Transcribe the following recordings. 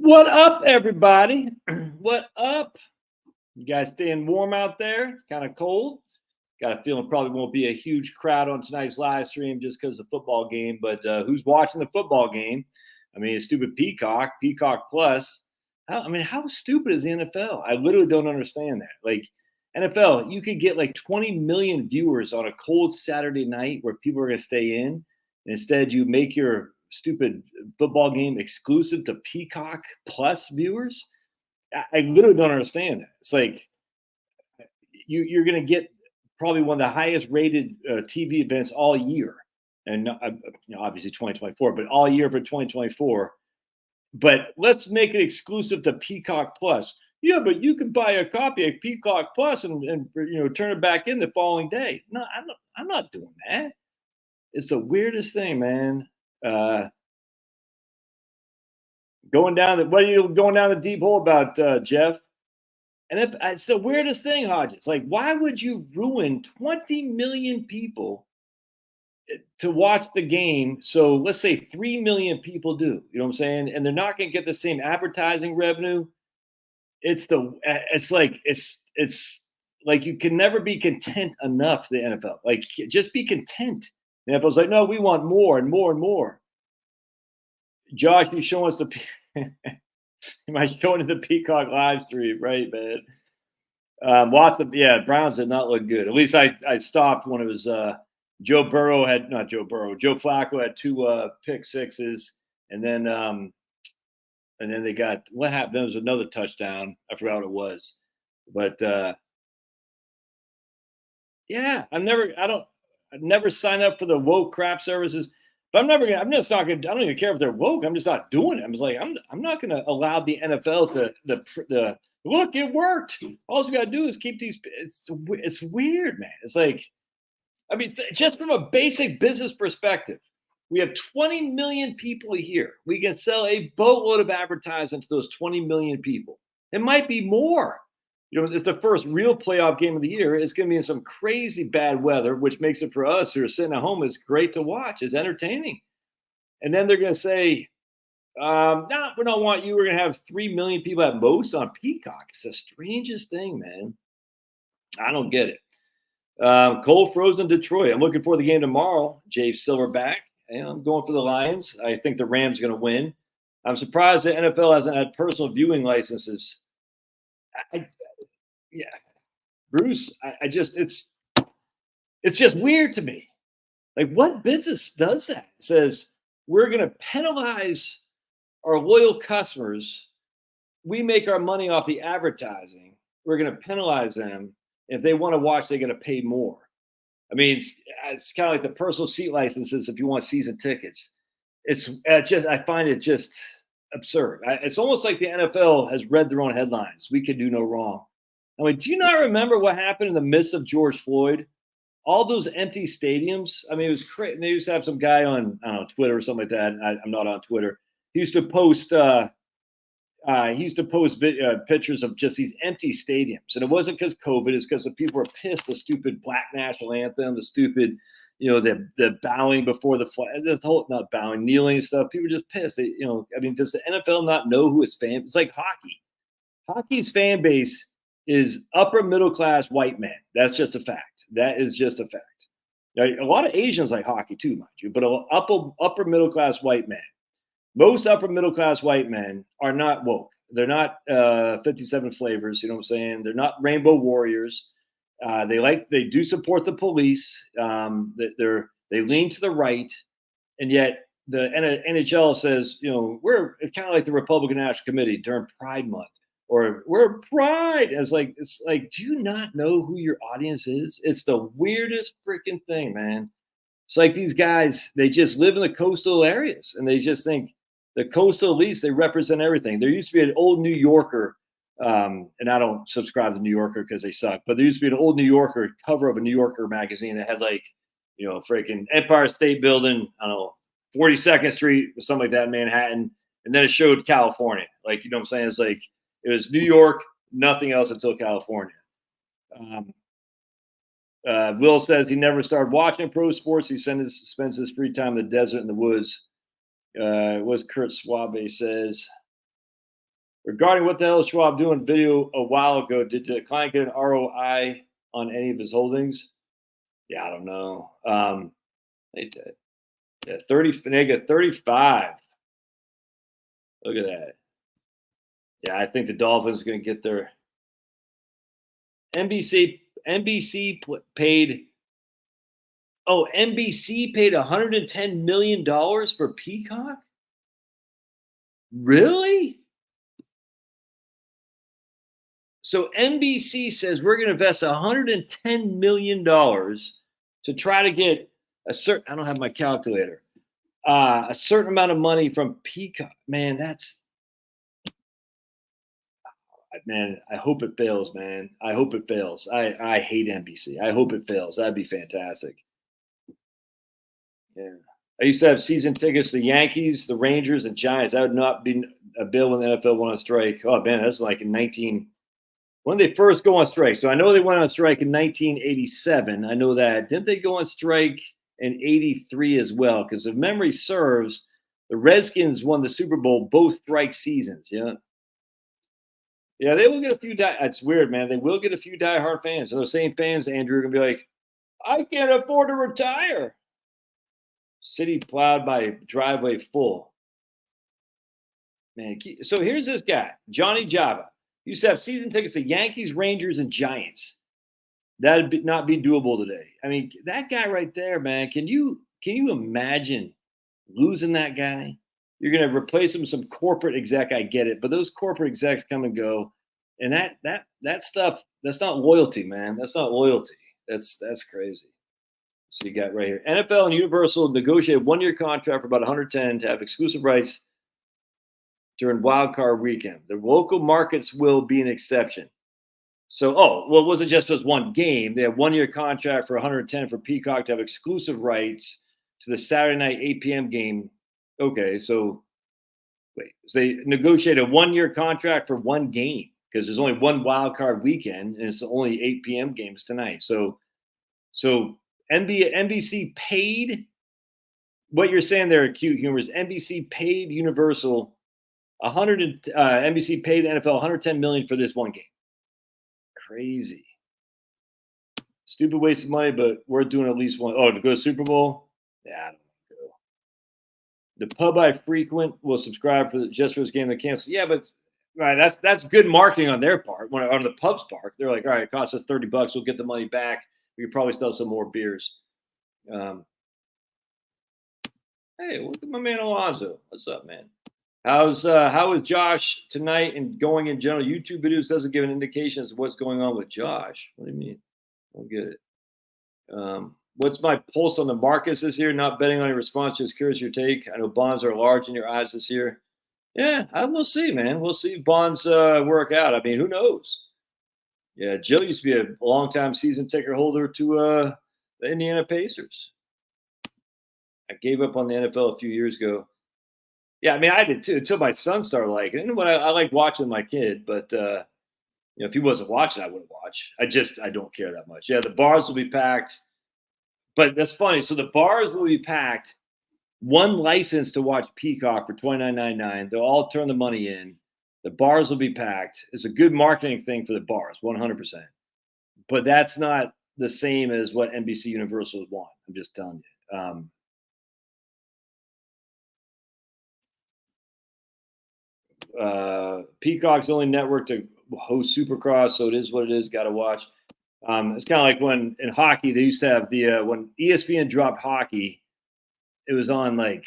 What up, everybody? What up? You guys staying warm out there? Kind of cold. Got a feeling probably won't be a huge crowd on tonight's live stream just because of the football game. But who's watching the football game? I mean, stupid Peacock, Peacock Plus. How stupid is the NFL? I literally don't understand that. Like NFL, you could get like 20 million viewers on a cold Saturday night where people are going to stay in. Instead, you make your stupid football game exclusive to Peacock Plus viewers. I literally don't understand that. It's like you're going to get probably one of the highest rated TV events all year, and obviously 2024, but all year for 2024. But let's make it exclusive to Peacock Plus. Yeah, but you can buy a copy of Peacock Plus and turn it back in the following day. No, I'm not doing that. It's the weirdest thing, man. What are you going down the deep hole about, Jeff? And it's the weirdest thing, Hodges. Like, why would you ruin 20 million people to watch the game? So let's say 3 million people do. You know what I'm saying? And they're not going to get the same advertising revenue. It's like you can never be content enough. The NFL, like, just be content. The NFL's like, no, we want more and more and more. Josh, you showing us am I showing the Peacock live stream, right, man? Browns did not look good. At least I stopped one of his. Joe Flacco had 2 pick sixes, and then they got what happened. There was another touchdown. I forgot what it was, but I never sign up for the woke crap services. But I don't even care if they're woke. I'm just not doing it. I'm just like, I'm not going to allow the NFL to look, it worked. All you got to do is keep these. It's weird, man. It's like, just from a basic business perspective, we have 20 million people here. We can sell a boatload of advertising to those 20 million people. It might be more. It's the first real playoff game of the year. It's going to be in some crazy bad weather, which makes it for us who are sitting at home. It's great to watch. It's entertaining. And then they're going to say, no, we don't want you. We're going to have 3 million people at most on Peacock. It's the strangest thing, man. I don't get it. Cold frozen Detroit. I'm looking for the game tomorrow. Jay Silverback. And I'm going for the Lions. I think the Rams are going to win. I'm surprised the NFL hasn't had personal viewing licenses. Bruce, it's just weird to me. Like, what business does that? It says we're going to penalize our loyal customers. We make our money off the advertising. We're going to penalize them. If they want to watch, they're going to pay more. I mean, it's kind of like the personal seat licenses if you want season tickets. I find it just absurd. It's almost like the NFL has read their own headlines. We can do no wrong. I mean, do you not remember what happened in the midst of George Floyd? All those empty stadiums. I mean, it was crazy. They used to have some guy on, I don't know, Twitter or something like that. I'm not on Twitter. He used to post pictures of just these empty stadiums. And it wasn't because COVID. It's because the people were pissed. The stupid Black National Anthem, the stupid, the bowing before the flag, not bowing, kneeling and stuff. People were just pissed. Does the NFL not know who its fan? It's like hockey. Hockey's fan base is upper middle class white men. That's just a fact. That is just a fact. Now, a lot of Asians like hockey too, mind you, but upper middle class white men. Most upper middle class white men are not woke. They're not 57 flavors. You know what I'm saying? They're not rainbow warriors. They do support the police. They lean to the right, and yet the NHL says, we're kind of like the Republican National Committee during Pride Month. Or we're Pride. It's like, do you not know who your audience is? It's the weirdest freaking thing, man. It's like these guys, they just live in the coastal areas and they just think the coastal elites, they represent everything. There used to be an old New Yorker, and I don't subscribe to New Yorker because they suck, but there used to be an old New Yorker cover of a New Yorker magazine that had freaking Empire State Building, I don't know, 42nd Street or something like that in Manhattan. And then it showed California. Like, you know what I'm saying? It's like, it was New York, nothing else until California. Will says he never started watching pro sports. He spends his free time in the desert and the woods. What Kurt Swabe says. Regarding what the hell is Schwab doing video a while ago, did the client get an ROI on any of his holdings? Yeah, I don't know. They did. Yeah, 30, they got 35. Look at that. Yeah, I think the Dolphins are going to get their NBC paid. Oh, NBC paid $110 million for Peacock? Really? So NBC says we're going to invest $110 million to try to get a certain, I don't have my calculator, a certain amount of money from Peacock. Man, I hope it fails, man. I hope it fails. I hate NBC. I hope it fails. That'd be fantastic. Yeah. I used to have season tickets to the Yankees, the Rangers, and Giants. That would not be a bill when the NFL went on strike. Oh, man, that's like in when they first go on strike. So I know they went on strike in 1987. I know that. Didn't they go on strike in 83 as well? Because if memory serves, the Redskins won the Super Bowl both strike seasons. Yeah. Yeah, they will get a few. It's weird, man. They will get a few diehard fans. And those same fans, Andrew, are going to be like, I can't afford to retire. City plowed by driveway full. Man, so here's this guy, Johnny Java. Used to have season tickets to Yankees, Rangers, and Giants. That'd not be doable today. I mean, that guy right there, man. Can you imagine losing that guy? You're going to replace him with some corporate exec. I get it, but those corporate execs come and go, and that stuff, that's not loyalty, man. That's not loyalty. That's crazy. So you got right here, NFL and Universal negotiated 1-year contract for about 110 to have exclusive rights during wild card weekend. The local markets will be an exception. So, it wasn't just for one game. They have 1-year contract for 110 for Peacock to have exclusive rights to the Saturday night 8 p.m. game. Okay, so wait, so they negotiated a 1-year contract for one game because there's only one wild card weekend and it's only 8 p.m. games tonight. So NBC paid what you're saying there, Acute Humor, is NBC paid Universal NBC paid the NFL $110 million for this one game. Crazy. Stupid waste of money, but we're doing at least one. Oh, to go to Super Bowl? Yeah, I don't know. The pub I frequent will subscribe just for this game to cancel. Yeah, but right, that's good marketing on their part. On the pub's part, they're like, all right, it costs us $30. We'll get the money back. We could probably sell some more beers. Hey, look at my man Alonzo. What's up, man? How is Josh tonight and going in general? YouTube videos doesn't give an indication as to what's going on with Josh. What do you mean? I don't get it. What's my pulse on the markets this year? Not betting on your response. Just curious your take. I know bonds are large in your eyes this year. Yeah, we'll see, man. We'll see if bonds work out. I mean, who knows? Yeah, Joe used to be a longtime season ticket holder to the Indiana Pacers. I gave up on the NFL a few years ago. Yeah, I mean, I did too until my son started liking it. And when I like watching my kid, but if he wasn't watching, I wouldn't watch. I don't care that much. Yeah, the bars will be packed, but that's funny. So the bars will be packed. One license to watch Peacock for $29.99. They'll all turn the money in. The bars will be packed. It's a good marketing thing for the bars, 100%. But that's not the same as what NBC Universal want. I'm just telling you. Peacock's the only network to host Supercross, so it is what it is. Got to watch. It's kind of like when in hockey they used to have when ESPN dropped hockey, it was on like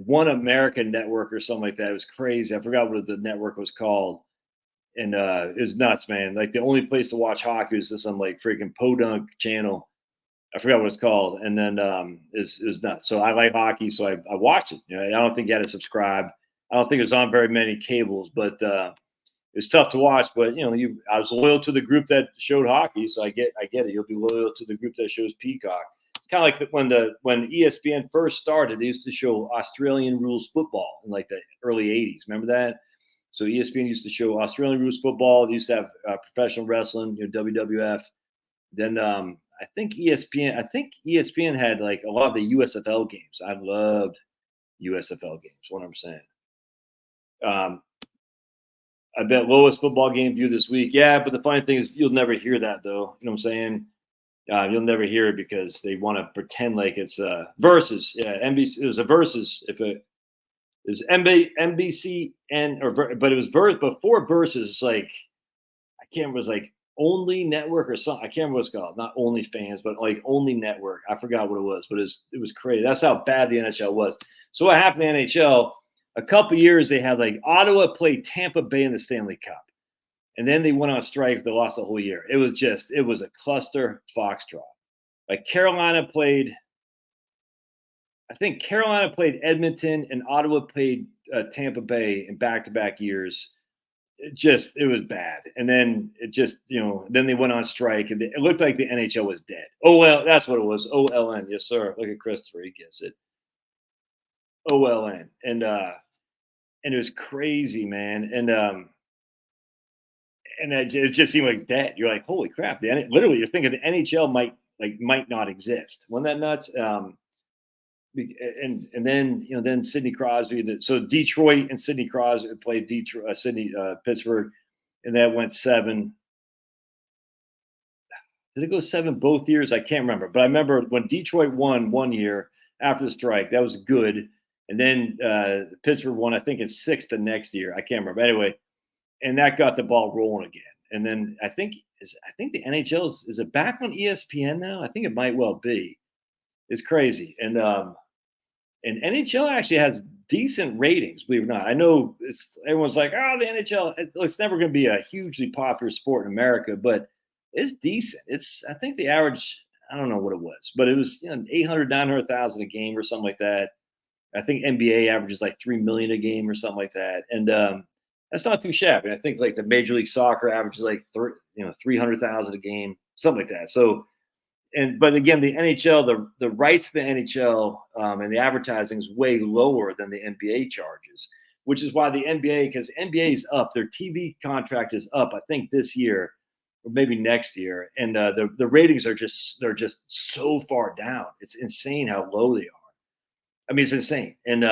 One American Network or something like that. It was crazy. I forgot what the network was called, and it was nuts, man. Like the only place to watch hockey was this on like freaking Podunk channel. I forgot what it's called, and then it was nuts. So I like hockey, so I watched it. I don't think you had to subscribe. I don't think it was on very many cables, but it was tough to watch. But I was loyal to the group that showed hockey, so I get it. You'll be loyal to the group that shows Peacock. It's kind of like when ESPN first started, they used to show Australian rules football in like the early '80s. Remember that? So ESPN used to show Australian rules football. They used to have professional wrestling, WWF. Then I think ESPN had like a lot of the USFL games. I loved USFL games, 100%. I bet lowest football game view this week. Yeah, but the funny thing is you'll never hear that though. You know what I'm saying? You'll never hear it because they want to pretend like it's versus. Yeah, NBC. It was a versus. If it was NBC but it was before versus. It's like I can't remember. It was like Only Network or something. I can't remember what it's called. Not Only Fans, but like Only Network. I forgot what it was, but it was crazy. That's how bad the NHL was. So what happened in the NHL? A couple years they had like Ottawa played Tampa Bay in the Stanley Cup. And then they went on strike. They lost the whole year. It was a cluster foxtrot. Like Carolina played, I think Carolina played Edmonton and Ottawa played Tampa Bay in back-to-back years. It was bad. And then then they went on strike and it looked like the NHL was dead. Oh, well, that's what it was. OLN. Yes, sir. Look at Christopher. He gets it. OLN. And it was crazy, man. And it just seemed like it's dead. You're like, holy crap! Literally, you're thinking the NHL might not exist. Wasn't that nuts? And then then Sidney Crosby. So Detroit and Sidney Crosby played Pittsburgh, and that went 7. Did it go 7 both years? I can't remember, but I remember when Detroit won one year after the strike. That was good, and then Pittsburgh won. I think in 6 the next year. I can't remember. Anyway. And that got the ball rolling again. And then I think the NHL is it back on ESPN now? I think it might well be. It's crazy. And NHL actually has decent ratings, believe it or not. I know everyone's like, oh, the NHL, it's never going to be a hugely popular sport in America, but it's decent. I think the average, I don't know what it was, but it was 800, 900,000 a game or something like that. I think NBA averages like 3 million a game or something like that. And that's not too shabby. I think like the Major League Soccer averages like 300,000 a game, something like that. So, but again, the NHL, the rights to the NHL and the advertising is way lower than the NBA charges, which is why the NBA, because NBA is up, their TV contract is up, I think this year or maybe next year, and the ratings are just so far down. It's insane how low they are. I mean, it's insane, and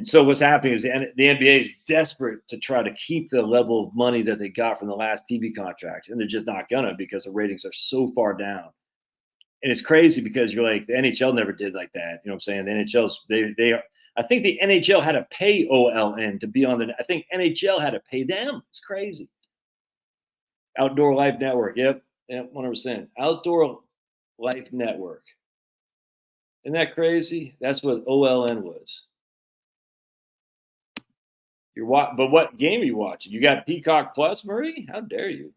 so what's happening is the NBA is desperate to try to keep the level of money that they got from the last TV contract, and they're just not gonna because the ratings are so far down. And it's crazy because you're like the NHL never did like that. You know what I'm saying? The NHL's I think the NHL had to pay OLN to be on I think NHL had to pay them. It's crazy. Outdoor Life Network. Yep, 100%. Outdoor Life Network. Isn't that crazy? That's what OLN was. But what game are you watching? You got Peacock Plus, Murray? How dare you?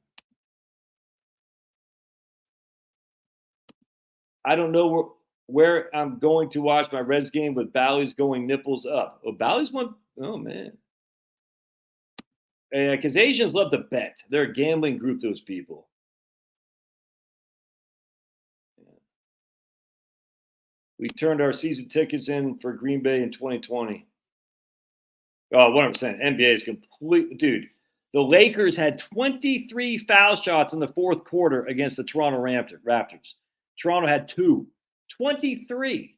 I don't know where I'm going to watch my Reds game with Bally's going nipples up. Oh, Bally's won. Oh, man. Because Asians love to bet. They're a gambling group, those people. We turned our season tickets in for Green Bay in 2020. Oh, 100%. NBA is complete. Dude, the Lakers had 23 foul shots in the fourth quarter against the Toronto Raptors. Toronto had 2. 23.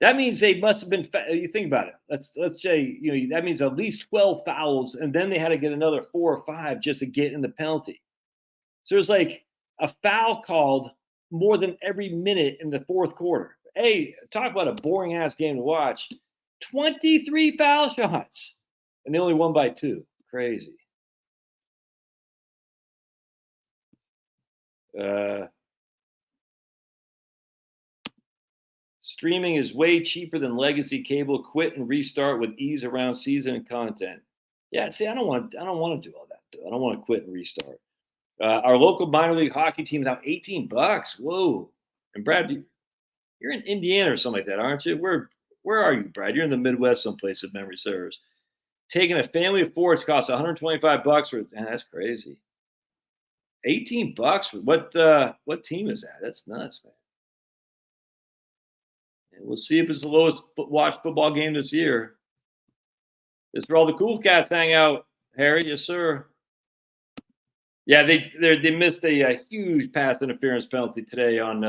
That means they must have been. You think about it. Let's say that means at least 12 fouls, and then they had to get another 4 or 5 just to get in the penalty. So there's like a foul called more than every minute in the fourth quarter. Hey, talk about a boring ass game to watch. 23 foul shots, and they only won by 2. Crazy. Streaming is way cheaper than legacy cable. Quit and restart with ease around season and content. Yeah, see, I don't want to do all that. I don't want to quit and restart. Our local minor league hockey team is out $18. Whoa! And Brad, you're in Indiana or something like that, aren't you? Where are you, Brad? You're in the Midwest someplace, if memory serves. Taking a family of 4 costs $125 for. Man, that's crazy. $18 for what team is that? That's nuts, man. And we'll see if it's the lowest watched football game this year. This is where all the cool cats hang out, Harry. Yes, sir. Yeah, they missed a huge pass interference penalty today on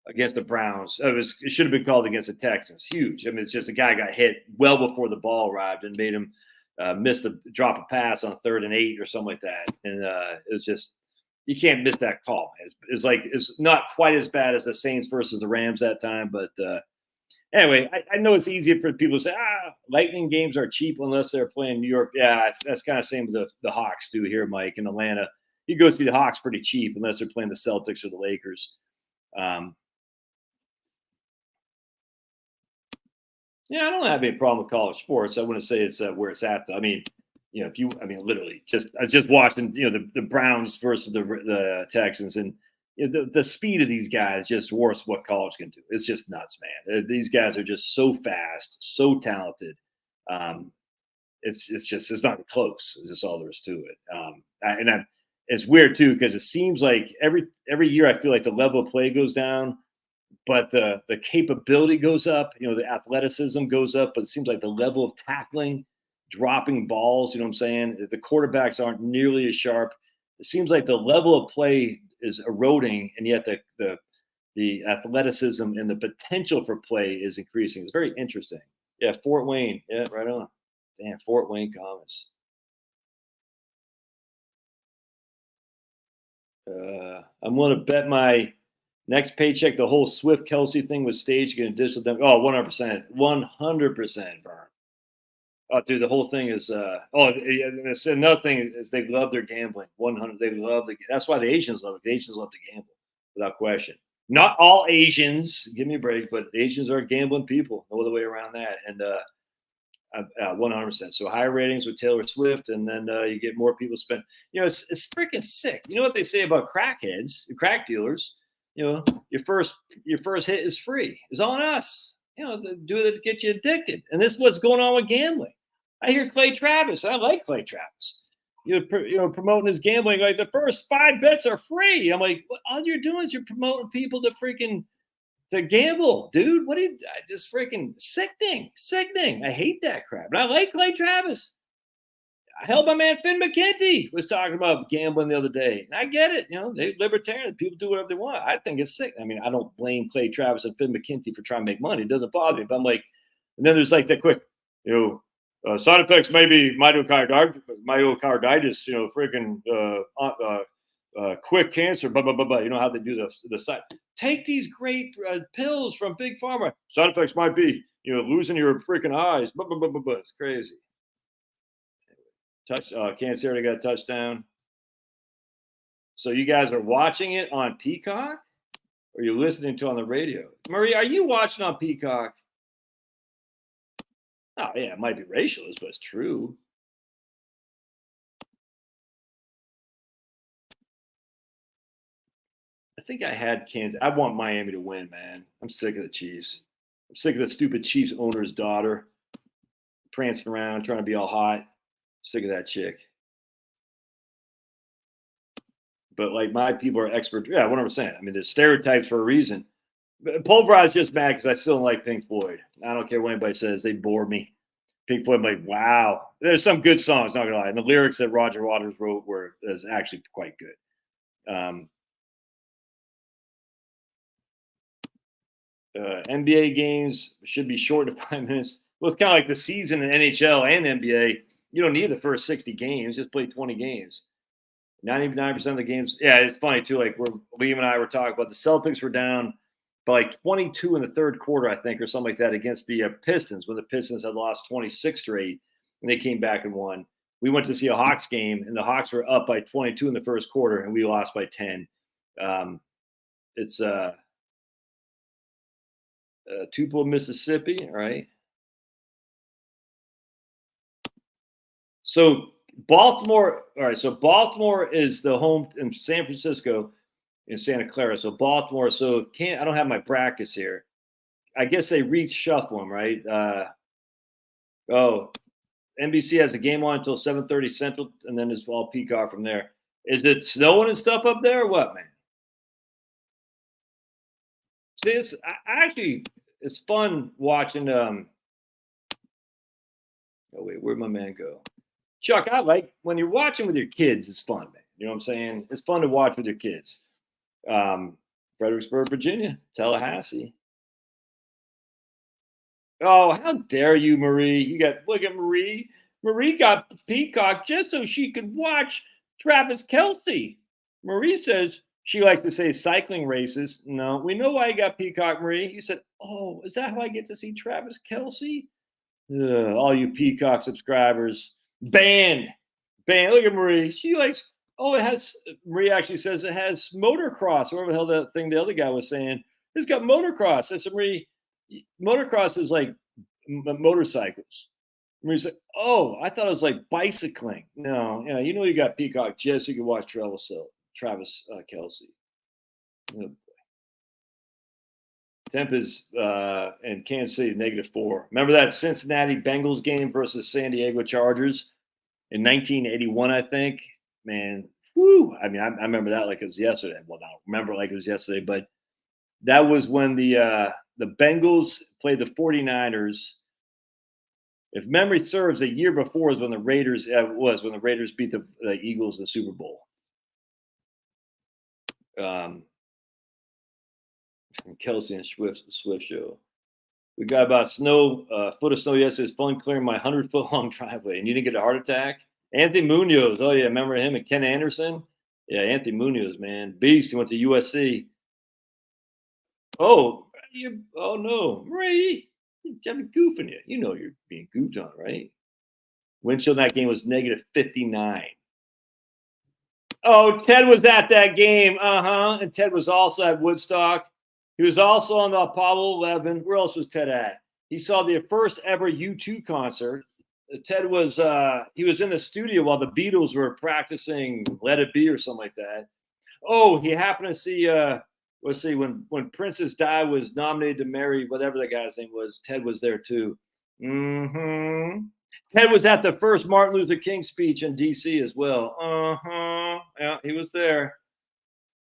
against the Browns. It should have been called against the Texans. Huge. I mean, it's just a guy got hit well before the ball arrived and made him miss the drop a pass on 3rd and 8 or something like that. And it's just, you can't miss that call. It's not quite as bad as the Saints versus the Rams that time, but anyway, I know it's easier for people to say, Lightning games are cheap unless they're playing New York. Yeah, that's kind of same with the Hawks do here, Mike, in Atlanta. You go see the Hawks pretty cheap unless they're playing the Celtics or the Lakers. Yeah, I don't have any problem with college sports. I wouldn't say it's where it's at, though. I mean, literally, I was just watching, the Browns versus the Texans, and the speed of these guys just dwarfs what college can do. It's just nuts, man. These guys are just so fast, so talented. It's not close. It's just all there is to it. It's weird too, because it seems like every year I feel like the level of play goes down, but the capability goes up. The athleticism goes up, but it seems like the level of tackling, dropping balls, you know what I'm saying? The quarterbacks aren't nearly as sharp. It seems like the level of play is eroding, and yet the athleticism and the potential for play is increasing. It's very interesting. Yeah, Fort Wayne. Yeah, right on. Damn, Fort Wayne Comets. I'm going to bet my next paycheck the whole Swift Kelsey thing was staged in additional. 100%, 100%, Vern. Oh, dude, the whole thing is. It's another thing is they love their gambling. 100, they love that's why the Asians love it. The Asians love to gamble, without question. Not all Asians, give me a break, but Asians are gambling people. No other way around that. And 100%. So higher ratings with Taylor Swift, and then you get more people spend. It's freaking sick. You know what they say about crackheads, crack dealers? Your first hit is free. It's on us. Do it to get you addicted. And this is what's going on with gambling. I hear Clay Travis. I like Clay Travis. Promoting his gambling like the first 5 bets are free. I'm like, all you're doing is you're promoting people to gamble, dude. What just freaking sickening. I hate that crap. But I like Clay Travis. Hell, my man Finn McKenty was talking about gambling the other day. And I get it. They libertarian. People do whatever they want. I think it's sick. I mean, I don't blame Clay Travis and Finn McKenty for trying to make money. It doesn't bother me. But I'm like, and then there's like that quick, side effects may be myocarditis, freaking quick cancer, blah, blah, blah, blah. You know how they do the side. Take these great pills from Big Pharma. Side effects might be, losing your freaking eyes, blah, blah, blah, blah, blah. It's crazy. Kansas City got a touchdown. So you guys are watching it on Peacock, or you're listening to it on the radio? Marie, are you watching on Peacock? Oh yeah, it might be racialist, but it's true. I think I had Kansas. I want Miami to win, man. I'm sick of the Chiefs. I'm sick of the stupid Chiefs owner's daughter prancing around, trying to be all hot. Sick of that chick. But like my people are expert. Yeah, 100%. I mean, there's stereotypes for a reason. Pulverized just mad because I still don't like Pink Floyd. I don't care what anybody says. They bore me. Pink Floyd, I'm like, wow. There's some good songs, not gonna lie. And the lyrics that Roger Waters wrote is actually quite good. NBA games should be short to 5 minutes. Well, it's kind of like the season in NHL and NBA. You don't need the first 60 games. Just play 20 games. 99% of the games. Yeah, it's funny too. Like Liam and I were talking about the Celtics were down by like 22 in the third quarter, I think, or something like that, against the Pistons when the Pistons had lost 26 straight and they came back and won. We went to see a Hawks game and the Hawks were up by 22 in the first quarter and we lost by 10. It's Tupelo, Mississippi, right? So Baltimore, all right. So Baltimore is the home in San Francisco, in Santa Clara. So Baltimore. So I don't have my brackets here. I guess they reshuffle them, right? NBC has a game on until 7:30 Central, and then it's all Peacock from there. Is it snowing and stuff up there, or what, man? See, it's fun watching. Oh wait, where'd my man go? Chuck, I like when you're watching with your kids. It's fun, man. You know what I'm saying? It's fun to watch with your kids. Fredericksburg, Virginia, Tallahassee. Oh, how dare you, Marie? Look at Marie. Marie got Peacock just so she could watch Travis Kelce. Marie says she likes to say cycling races. No, we know why you got Peacock, Marie. You said, oh, is that how I get to see Travis Kelce? Ugh, all you Peacock subscribers. Banned. Banned. Look at Marie. She likes, oh, it has, Marie actually says it has motocross, whatever the hell that thing the other guy was saying. It's got motocross. I said, Marie, motocross is like motorcycles. Marie's like, oh, I thought it was like bicycling. No, yeah, you know you got Peacock just so you can watch Travis Kelce. Oh, temp is in Kansas City -4. Remember that Cincinnati Bengals game versus San Diego Chargers in 1981, I think? Man, whoo. I mean, I remember that like it was yesterday. Well, I don't remember like it was yesterday, but that was when the Bengals played the 49ers. If memory serves, a year before was when the Raiders beat the Eagles in the Super Bowl. Kelce and Swift show. We got about foot of snow yesterday. It's fun clearing my 100-foot long driveway, and you didn't get a heart attack. Anthony Munoz. Oh yeah, remember him and Ken Anderson? Yeah, Anthony Munoz, man, beast. He went to USC. Oh no, Marie. I'm goofing you. You know you're being goofed on, right? Wind chill in that game was -59. Oh, Ted was at that game. And Ted was also at Woodstock. He was also on the Apollo 11. Where else was Ted at? He saw the first ever U2 concert. Ted was he was in the studio while the Beatles were practicing Let It Be or something like that. Oh, he happened to see let's see, when Princess Di was nominated to marry whatever the guy's name was, Ted was there too. Ted was at the first Martin Luther King speech in D.C. as well. Yeah, he was there.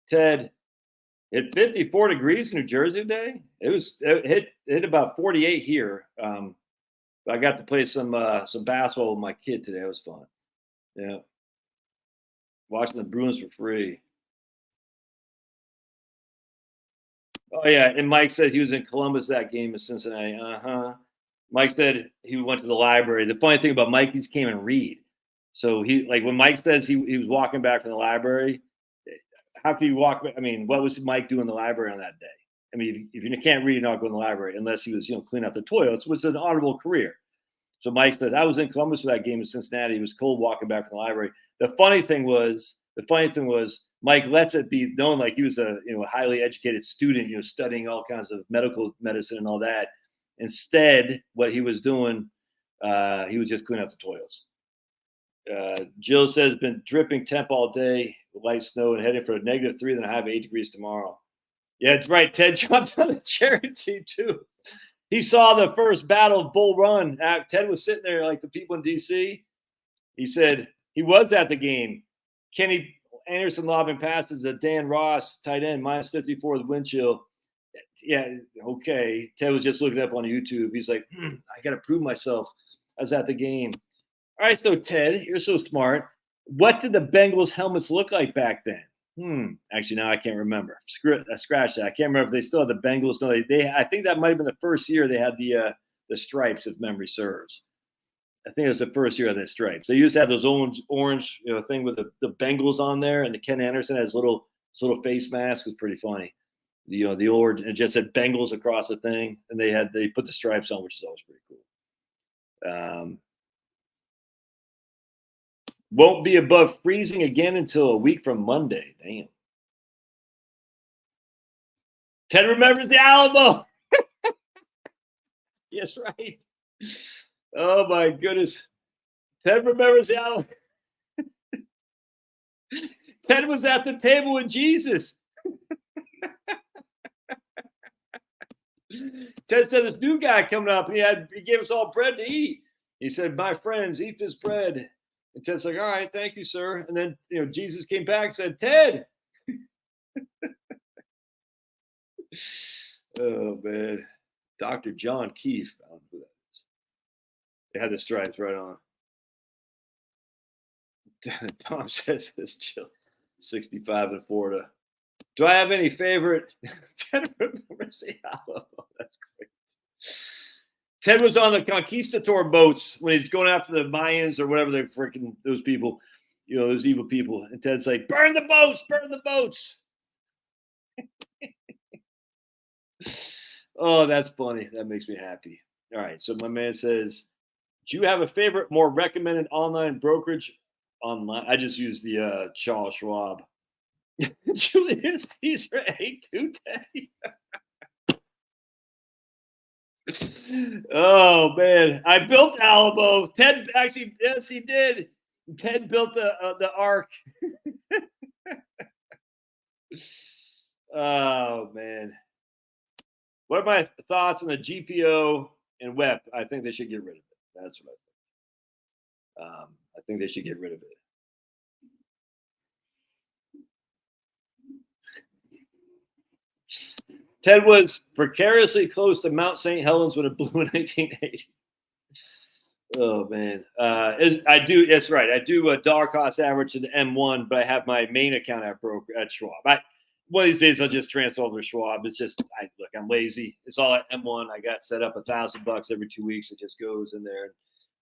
Ted, hit 54 degrees in New Jersey today. It hit about 48 here. I got to play some basketball with my kid today. It was fun. Yeah, watching the Bruins for free. Oh yeah, and Mike said he was in Columbus that game in Cincinnati. Mike said he went to the library. The funny thing about Mike, he came and read. So he like when Mike says he was walking back from the library. How can you walk? I mean, what was Mike doing in the library on that day? I mean, if you can't read, you're not going to the library unless he was, cleaning out the toilets, which is an honorable career. So Mike says, I was in Columbus for that game in Cincinnati. It was cold walking back from the library. The funny thing was, Mike lets it be known like he was a highly educated student, studying all kinds of medical medicine and all that. Instead, what he was doing, he was just cleaning out the toilets. Jill says it's been dripping temp all day, light snow, and heading for a -3, then a high of 8 degrees tomorrow. Yeah, it's right. Ted jumped on the charity too. He saw the first battle of Bull Run. Ted was sitting there like the people in D.C. He said he was at the game. Kenny Anderson lobbing passes to Dan Ross, tight end, -54 with wind chill. Yeah, okay. Ted was just looking up on YouTube. He's like, I got to prove myself. I was at the game. All right, so Ted, you're so smart. What did the Bengals helmets look like back then? Actually, now I can't remember. Scratch that. I can't remember if they still had the Bengals. No, they. I think that might have been the first year they had the stripes, if memory serves. I think it was the first year of the stripes. They used to have those orange thing with the Bengals on there, and the Ken Anderson has little face mask. It's pretty funny. The old it just said Bengals across the thing, and they put the stripes on, which is always pretty cool. Won't be above freezing again until a week from Monday. Damn. Ted remembers the Alamo. Yes, right. Oh my goodness. Ted remembers the Alamo. Ted was at the table with Jesus. Ted said this new guy coming up. He gave us all bread to eat. He said, "My friends, eat this bread." And Ted's like, "All right, thank you, sir." And then Jesus came back and said, "Ted." Oh man, Dr. John Keefe. I don't know who that is. They had the stripes right on. Tom says this chill. 65 in Florida. Do I have any favorite? Ted remembers the Alamo. That's great. Ted was on the conquistador boats when he's going after the Mayans or whatever they're freaking those people, those evil people. And Ted's like, burn the boats, burn the boats. Oh, that's funny. That makes me happy. All right. So my man says, do you have a favorite, more recommended online brokerage? Online. I just use the Charles Schwab. Julius Caesar 8210. Oh man, I built Alamo. Ted actually, yes, he did. Ted built the Ark. Oh man, what are my thoughts on the GPO and WEP? I think they should get rid of it. That's what I think. I think they should get rid of it. Ted was precariously close to Mount St. Helens when it blew in 1980. Oh man, I do. That's right. I do a dollar cost average to the M1, but I have my main account at Schwab. One of these days I'll just transfer over to Schwab. It's just look, I'm lazy. It's all at M1. I got set up $1,000 every 2 weeks. It just goes in there.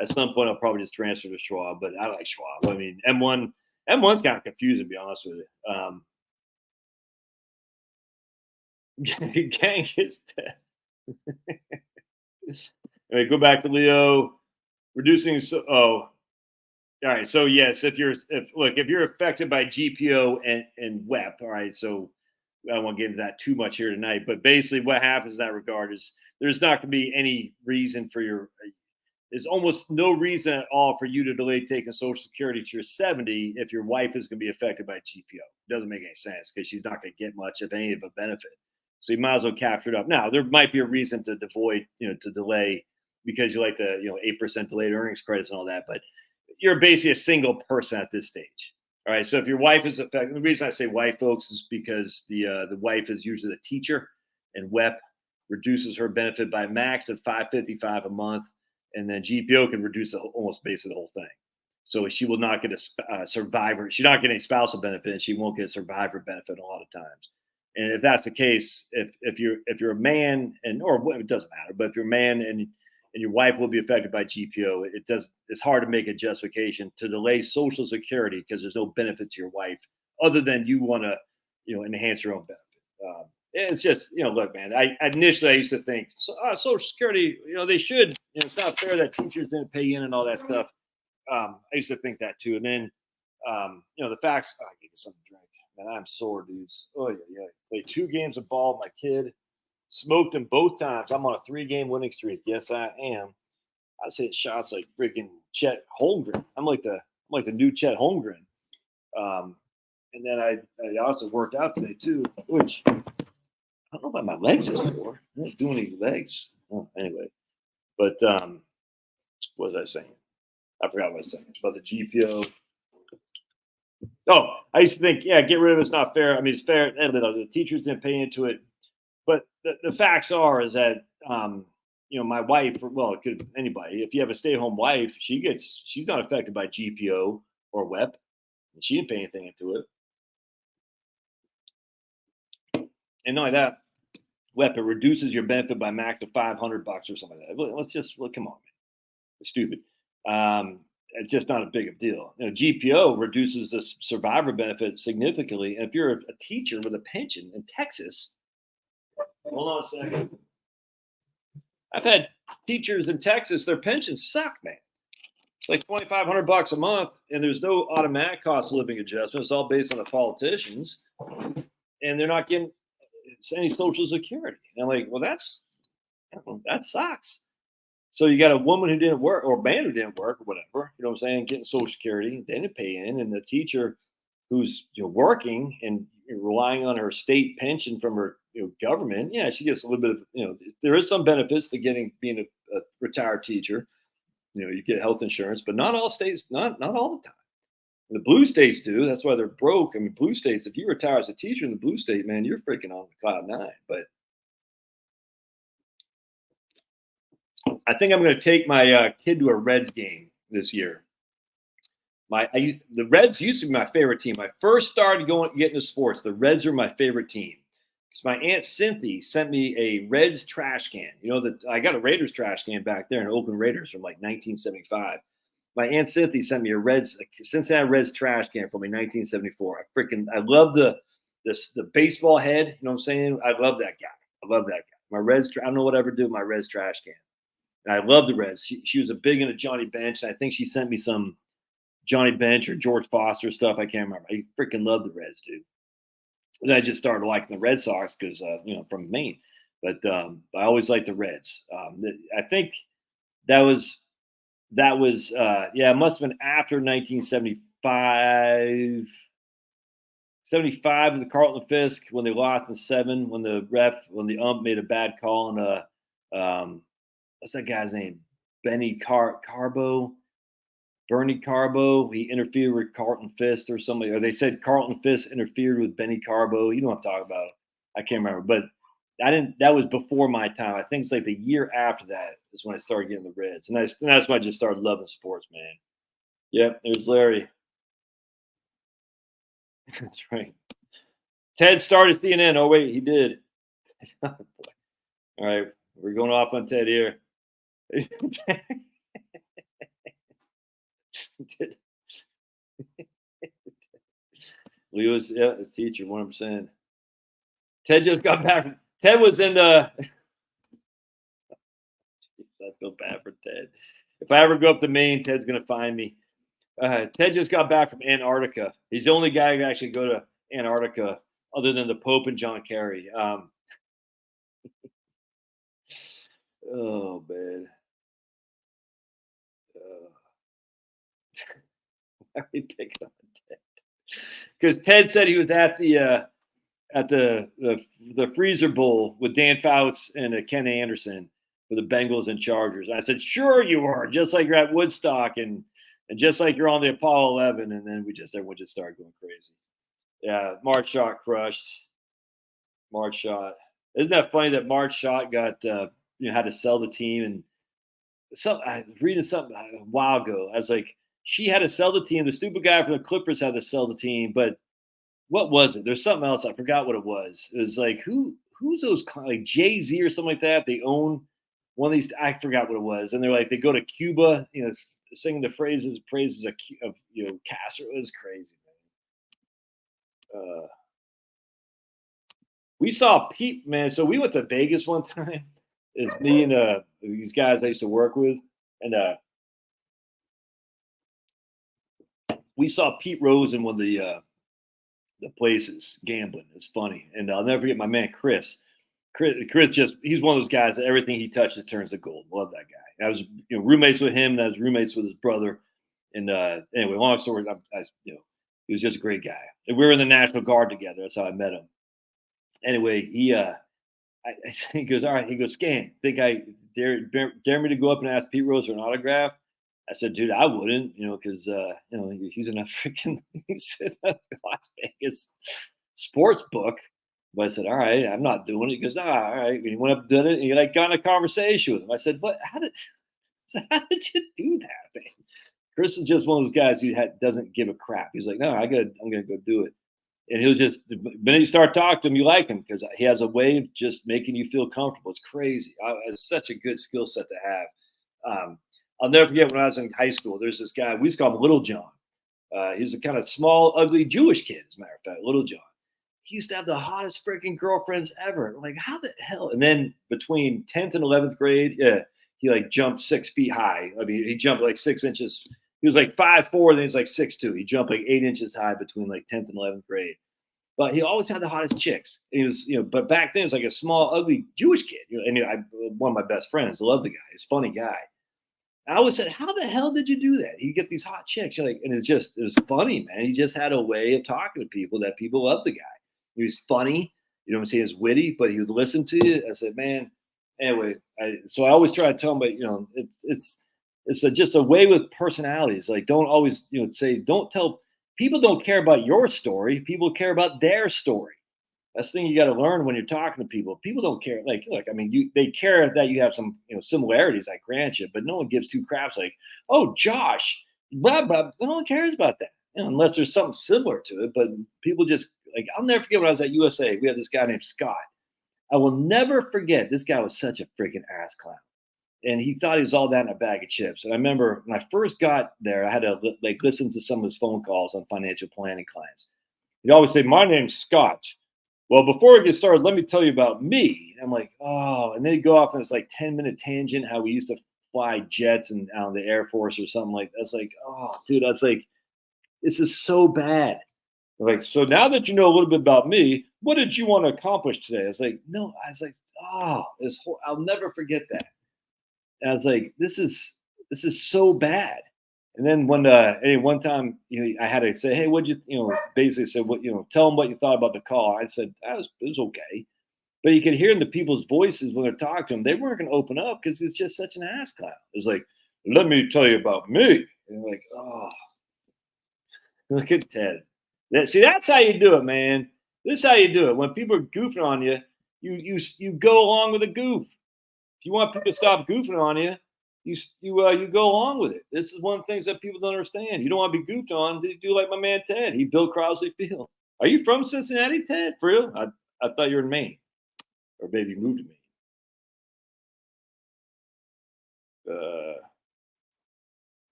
At some point I'll probably just transfer to Schwab, but I like Schwab. I mean, M1's kind of confusing, to be honest with you. Gang is dead. All right, go back to Leo. Reducing all right. So yes, if you're affected by GPO and WEP, all right. So I won't get into that too much here tonight, but basically what happens in that regard is there's not going to be any reason there's almost no reason at all for you to delay taking Social Security to your 70 if your wife is going to be affected by GPO. It doesn't make any sense because she's not going to get much, if any, of a benefit. So you might as well capture it up. Now, there might be a reason to delay because you like the 8% delayed earnings credits and all that, but you're basically a single person at this stage. All right. So if your wife is affected, the reason I say wife, folks, is because the wife is usually the teacher, and WEP reduces her benefit by a max of $555 a month, and then GPO can reduce almost basically the whole thing. So she will not get a survivor. She's not getting a spousal benefit, and she won't get a survivor benefit a lot of times. And if that's the case, if you're a man or it doesn't matter, but if you're a man and your wife will be affected by GPO, it's hard to make a justification to delay Social Security because there's no benefit to your wife other than you want to enhance your own benefit. It's just look, man. I initially used to think Social Security, they should. It's not fair that teachers didn't pay in and all that stuff. I used to think that too, and then the facts. I give you something to drink. Man, I'm sore, dudes. Oh yeah. Played 2 games of ball with my kid. Smoked him both times. I'm on a 3-game winning streak. Yes, I am. I was hitting shots like freaking Chet Holmgren. I'm like the new Chet Holmgren. And then I also worked out today too, which I don't know about my legs is sore. I didn't do any legs. Oh, anyway, but what was I saying? I forgot what I was saying about the GPO. Oh, I used to think, get rid of it's not fair. I mean, it's fair. The teachers didn't pay into it. But the facts is that, my wife, it could anybody. If you have a stay-at-home wife, she's not affected by GPO or WEP, and she didn't pay anything into it. And not only that, WEP, it reduces your benefit by max of $500 or something like that. Come on, man, it's stupid. It's just not a big of a deal. GPO reduces the survivor benefit significantly, and if you're a teacher with a pension in Texas. Hold on a second. I've had teachers in Texas, their pensions suck, man. It's like $2,500 a month, and there's no automatic cost of living adjustment. It's all based on the politicians, and they're not getting any Social Security. And I'm like, well, that sucks. So you got a woman who didn't work, or a man who didn't work, or whatever, you know what I'm saying, getting Social Security, they didn't pay in, and the teacher who's working and relying on her state pension from her government, she gets a little bit of there is some benefits to being a retired teacher. You get health insurance, but not all states, not all the time. And the blue states do. That's why they're broke. I mean, blue states, if you retire as a teacher in the blue state, man, you're freaking on cloud 9. But I think I'm going to take my kid to a Reds game this year. The Reds used to be my favorite team. I first started getting into sports. The Reds were my favorite team. Because my Aunt Cynthia sent me a Reds trash can. You know, that I got a Raiders trash can back there, an Oakland Raiders from like 1975. My Aunt Cynthia sent me a Cincinnati Reds trash can from me 1974. I love the baseball head. You know what I'm saying? I love that guy. I love that guy. My Reds, I don't know what I ever do with my Reds trash can. And I love the Reds. She was a big into Johnny Bench. And I think she sent me some Johnny Bench or George Foster stuff. I can't remember. I freaking love the Reds, dude. And I just started liking the Red Sox because, from Maine. But I always liked the Reds. I think that was it must have been after 1975. 75 with the Carlton Fisk when they lost in 7, when the ump made a bad call on what's that guy's name? Bernie Carbo. He interfered with Carlton Fisk or somebody, or they said Carlton Fisk interfered with Benny Carbo. You know what I'm talking about. I can't remember, but that was before my time. I think it's like the year after that is when I started getting the Reds. And that's when I just started loving sports, man. Yep, there's Larry. That's right. Ted started CNN. Oh, wait, he did. All right, we're going off on Ted here. Leo's a teacher, 100%. Ted just got back. Ted was in the. I feel bad for Ted. If I ever go up to Maine, Ted's gonna find me. Ted just got back from Antarctica. He's the only guy who can actually go to Antarctica, other than the Pope and John Kerry. Oh man. Why are we picking on Ted? Because Ted said he was at the freezer bowl with Dan Fouts and Ken Anderson for the Bengals and Chargers. I said, sure you are, just like you're at Woodstock and just like you're on the Apollo 11. And then everyone just started going crazy. Yeah, Mark Schott crushed. Mark Schott. Isn't that funny that Mark Schott got had to sell the team? And I was reading something a while ago. I was like, she had to sell the team. The stupid guy from the Clippers had to sell the team. But what was it? There's something else. I forgot what it was. It was like, who's those, like Jay-Z or something like that? They own one of these. I forgot what it was. And they're like, they go to Cuba, singing the praises of Castro. It was crazy, man. We saw Pete, man. So we went to Vegas one time. It's me and these guys I used to work with. And we saw Pete Rose in one of the places gambling. It's funny. And I'll never forget my man, Chris. Chris he's one of those guys that everything he touches turns to gold. Love that guy. I was roommates with him. I was roommates with his brother. And anyway, long story, he was just a great guy. And we were in the National Guard together. That's how I met him. Anyway, he goes, all right. He goes, Scan, think I dare me to go up and ask Pete Rose for an autograph? I said, dude, I wouldn't, because he's in a freaking Las Vegas sports book. But I said, all right, I'm not doing it. He goes, all right. And he went up and did it. And he got in a conversation with him. I said, what? How did you do that, man? Chris is just one of those guys who doesn't give a crap. He's like, no, I'm gonna go do it. And he'll just, the minute you start talking to him, you like him because he has a way of just making you feel comfortable. It's crazy. It's such a good skill set to have. I'll never forget when I was in high school, there's this guy, we used to call him Little John. He's a kind of small, ugly Jewish kid, as a matter of fact, Little John. He used to have the hottest freaking girlfriends ever. Like, how the hell? And then between 10th and 11th grade, he like jumped 6 feet high. I mean, he jumped like 6 inches. He was like 5'4", then he's like 6'2". He jumped like 8 inches high between like 10th and 11th grade. But he always had the hottest chicks. And he was, but back then it was like a small, ugly Jewish kid. One of my best friends. I love the guy. He's a funny guy. I always said, how the hell did you do that? You get these hot chicks. And it was funny, man. He just had a way of talking to people that people loved the guy. He was funny. You know what I'm saying? He was witty, but he would listen to you. I said, man, anyway. So I always try to tell him, but, it's just a way with personalities. Like, don't always, don't tell people don't care about your story. People care about their story. That's the thing you got to learn when you're talking to people. People don't care. Like, look, I mean, they care that you have some, similarities. I grant you, but no one gives two craps. Like, oh, Josh, But no one cares about that, unless there's something similar to it. But people just like, I'll never forget when I was at USA. We had this guy named Scott. I will never forget. This guy was such a freaking ass clown, and he thought he was all that in a bag of chips. And I remember when I first got there, I had to like listen to some of his phone calls on financial planning clients. He'd always say, "My name's Scott. Well, before we get started, let me tell you about me." And I'm like, oh, and then he'd go off on this like 10-minute tangent how we used to fly jets and out the Air Force or something like that. That's like, oh, dude, that's like, this is so bad. Like, so now that you know a little bit about me, what did you want to accomplish today? I was like, no, I was like, oh, I'll never forget that. And I was like, this is so bad. And then one time, I had to say, hey, what'd you, basically said, what, tell them what you thought about the call. I said, it was okay. But you could hear in the people's voices when they're talking to him, they weren't going to open up because he's just such an ass clown. It was like, let me tell you about me. And like, oh, look at Ted. See, that's how you do it, man. This is how you do it. When people are goofing on you, you go along with the goof. If you want people to stop goofing on you, you go along with it. This is one of the things that people don't understand. You don't want to be goofed on. Do like my man Ted. He built Crosley Field. Are you from Cincinnati, Ted? For real? I thought you were in Maine, or maybe you moved to Maine.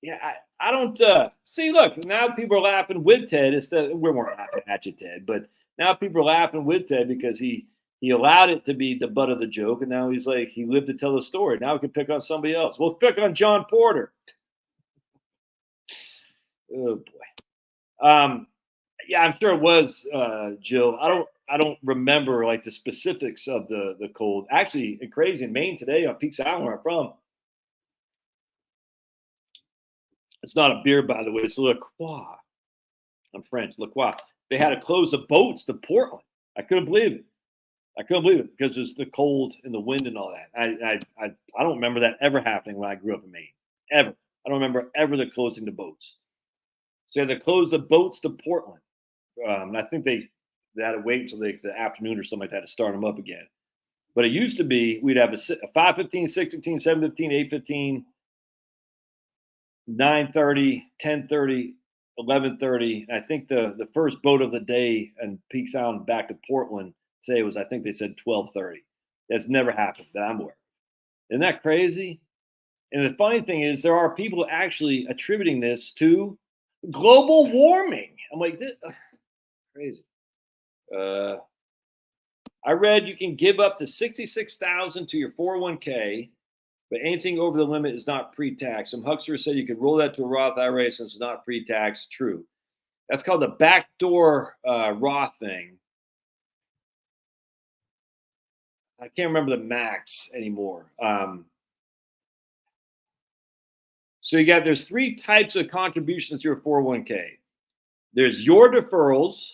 Yeah, I don't see. Look, now people are laughing with Ted. We weren't laughing at you, Ted, but now people are laughing with Ted because he allowed it to be the butt of the joke, and now he's like he lived to tell the story. Now we can pick on somebody else. We'll pick on John Porter. Oh boy. Yeah, I'm sure it was Jill. I don't remember like the specifics of the cold. Actually, crazy in Maine today on Peaks Island where I'm from. It's not a beer, by the way. It's La Croix. I'm French. La Croix. They had to close the boats to Portland. I couldn't believe it. Because there's the cold and the wind and all that. I don't remember that ever happening when I grew up in Maine. Ever. I don't remember ever the closing the boats. So they had to close the boats to Portland. And I think they had to wait until the afternoon or something like that to start them up again. But it used to be we'd have a 5:15, 6:15, 7:15, 8:15. 9:30, 10:30, 11:30. I think the first boat of the day and Peaks Island back to Portland today was, I think they said 12:30. That's never happened that I'm aware of. Isn't that crazy? And the funny thing is, there are people actually attributing this to global warming. I'm like, this crazy. I read you can give up to $66,000 to your 401k. But anything over the limit is not pre-tax. Some huckster said you could roll that to a Roth IRA since it's not pre-tax. True. That's called the backdoor Roth thing. I can't remember the max anymore. So there's three types of contributions to your 401k. There's your deferrals,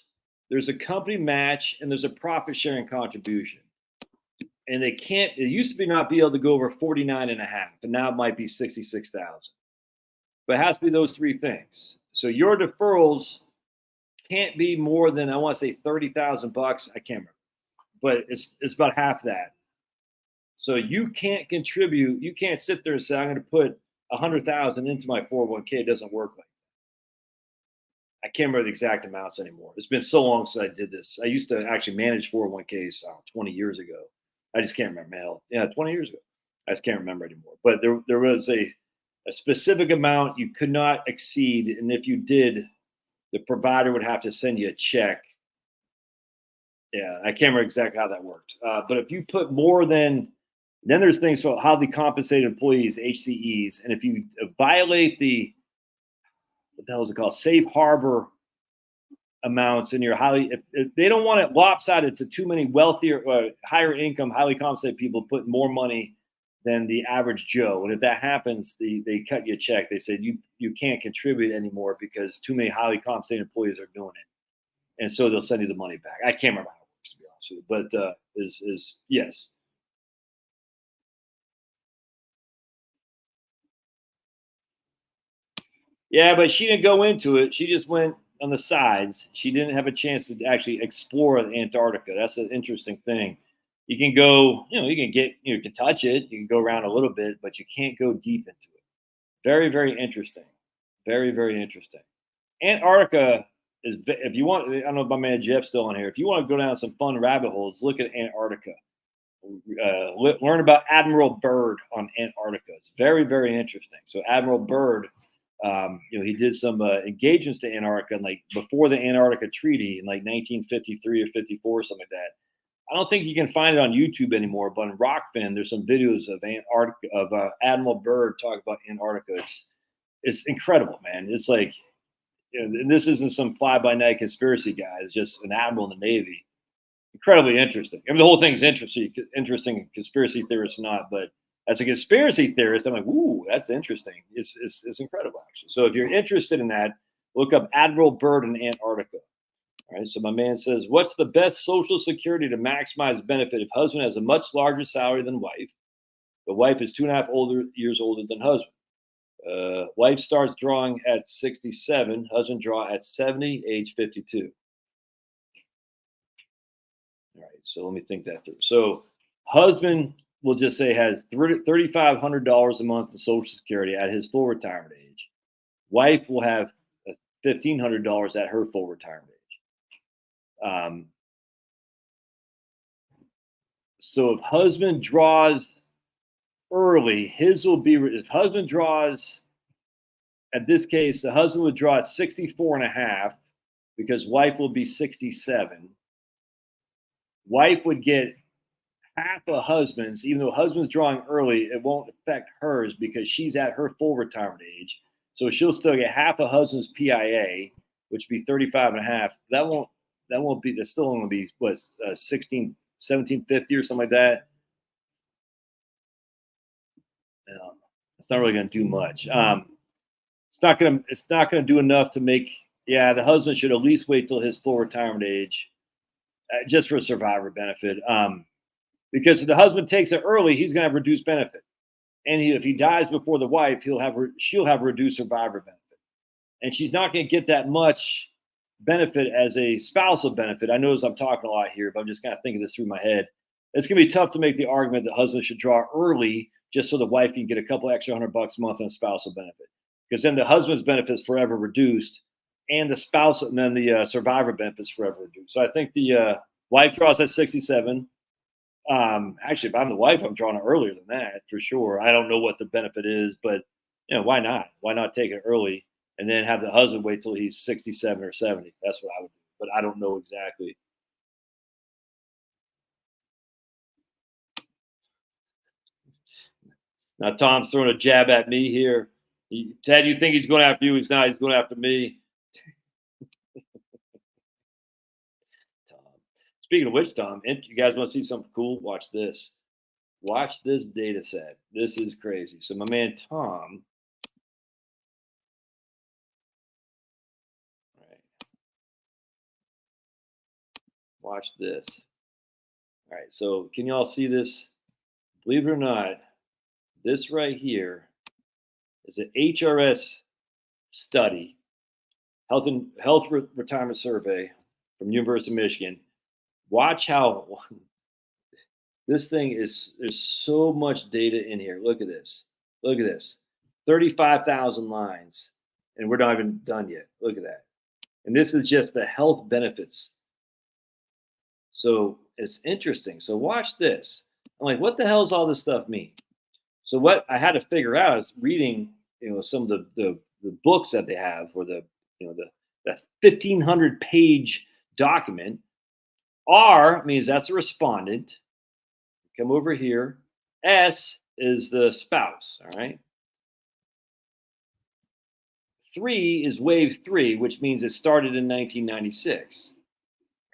there's a company match, and there's a profit sharing contribution. And it used to be not be able to go over 49 and a half, and now it might be 66,000. But it has to be those three things. So your deferrals can't be more than, I want to say $30,000. I can't remember, but it's about half that. So you can't contribute. You can't sit there and say, I'm going to put 100,000 into my 401k. It doesn't work like that. I can't remember the exact amounts anymore. It's been so long since I did this. I used to actually manage 401ks 20 years ago. I just can't remember. 20 years ago. I just can't remember anymore. But there was a specific amount you could not exceed. And if you did, the provider would have to send you a check. Yeah, I can't remember exactly how that worked. But if you put more than, then there's things for highly compensated employees, HCEs. And if you violate the, what the hell is it called? Safe harbor amounts in your if they don't want it lopsided to too many wealthier, higher income, highly compensated people putting more money than the average Joe. And if that happens, they cut you a check. They said you can't contribute anymore because too many highly compensated employees are doing it. And so they'll send you the money back. I can't remember how it works, to be honest with you, but yes. Yeah, but she didn't go into it. She just went on the sides. She didn't have a chance to actually explore Antarctica. That's an interesting thing. You can go, you can touch it, you can go around a little bit, but you can't go deep into it. Very, very interesting. Very, very interesting. Antarctica is, if you want, I don't know if my man Jeff's still on here. If you want to go down some fun rabbit holes, look at Antarctica. Learn about Admiral Byrd on Antarctica. It's very, very interesting. So Admiral Byrd, he did some engagements to Antarctica, like before the Antarctica Treaty in like 1953 or 54, something like that. I don't think you can find it on YouTube anymore, but in Rockfin, there's some videos of Antarctica, of Admiral Byrd talking about Antarctica. It's incredible, man. It's like, this isn't some fly-by-night conspiracy guy. It's just an admiral in the Navy. Incredibly interesting. I mean, the whole thing's interesting, conspiracy theorist or not, but as a conspiracy theorist, I'm like, ooh, that's interesting. It's incredible, actually. So if you're interested in that, look up Admiral Byrd in Antarctica. All right, so my man says, what's the best Social Security to maximize benefit if husband has a much larger salary than wife? The wife is 2.5 years older than husband. Wife starts drawing at 67, husband draw at 70, age 52. All right, so let me think that through. So husband, we'll just say, has $3,500 a month in Social Security at his full retirement age. Wife will have $1,500 at her full retirement age. So if husband draws early, his will be, if husband draws, at this case, the husband would draw at 64.5 because wife will be 67. Wife would get half a husband's, even though husband's drawing early, it won't affect hers because she's at her full retirement age. So she'll still get half a husband's PIA, which would be 35.5. That won't be, that's still only going to be, what, 1750 or something like that. It's not really going to do much. It's not going to do enough to make, the husband should at least wait till his full retirement age, just for a survivor benefit. Because if the husband takes it early, he's going to have reduced benefit. And if he dies before the wife, she'll have reduced survivor benefit. And she's not going to get that much benefit as a spousal benefit. I know as I'm talking a lot here, but I'm just kind of thinking this through my head. It's going to be tough to make the argument that husband should draw early just so the wife can get a couple extra $100 a month on a spousal benefit. Because then the husband's benefit is forever reduced, and the spouse, and then the survivor benefit is forever reduced. So I think the wife draws at 67. Actually, if I'm the wife, I'm drawing it earlier than that for sure. I don't know what the benefit is, but why not? Why not take it early and then have the husband wait till he's 67 or 70? That's what I would do, but I don't know exactly. Now Tom's throwing a jab at me here. Ted, you think he's going after you? He's not. He's going after me. Tom. Speaking of which, Tom, you guys want to see something cool? Watch this. Watch this data set. This is crazy. So my man Tom. All right. Watch this. All right. So can you all see this? Believe it or not, this right here is an HRS study, health retirement survey from University of Michigan. Watch how this thing is. There's so much data in here. Look at this. Look at this. 35,000 lines, and we're not even done yet. Look at that. And this is just the health benefits. So it's interesting. So watch this. I'm like, what the hell does all this stuff mean? So what I had to figure out is reading, some of the books that they have, or the 1,500 page document. R means that's the respondent. Come over here. S is the spouse. All right. 3 is wave 3, which means it started in 1996.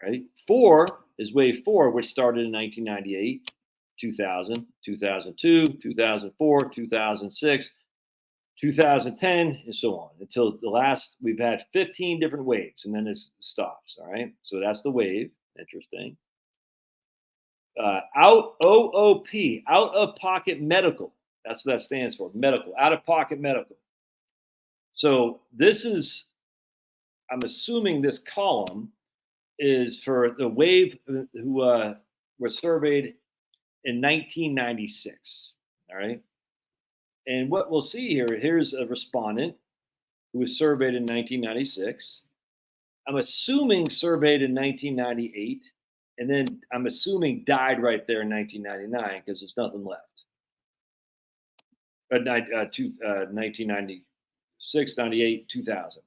Right. 4 is wave 4, which started in 1998. 2000, 2002, 2004, 2006, 2010, and so on until the last. We've had 15 different waves, and then it stops. All right, so that's the wave. Interesting. OOP, out of pocket medical. That's what that stands for. Medical, out of pocket medical. So this is, I'm assuming this column is for the wave who were surveyed in 1996. All right. And what we'll see here, here's a respondent who was surveyed in 1996. I'm assuming surveyed in 1998. And then I'm assuming died right there in 1999 because there's nothing left. 1996, 98, 2000.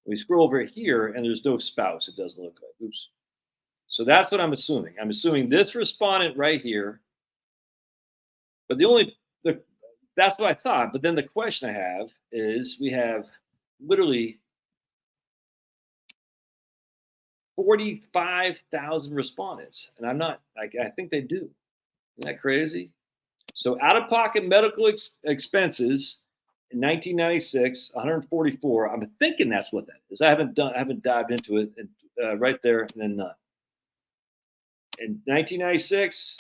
We scroll over here and there's no spouse, it doesn't look like. Oops. So that's what I'm assuming. I'm assuming this respondent right here. But that's what I thought. But then the question I have is we have literally 45,000 respondents. And I'm not, I think they do. Isn't that crazy? So out-of-pocket medical expenses in 1996, 144. I'm thinking that's what that is. I haven't dived into it. And, right there, and then none. In 1996,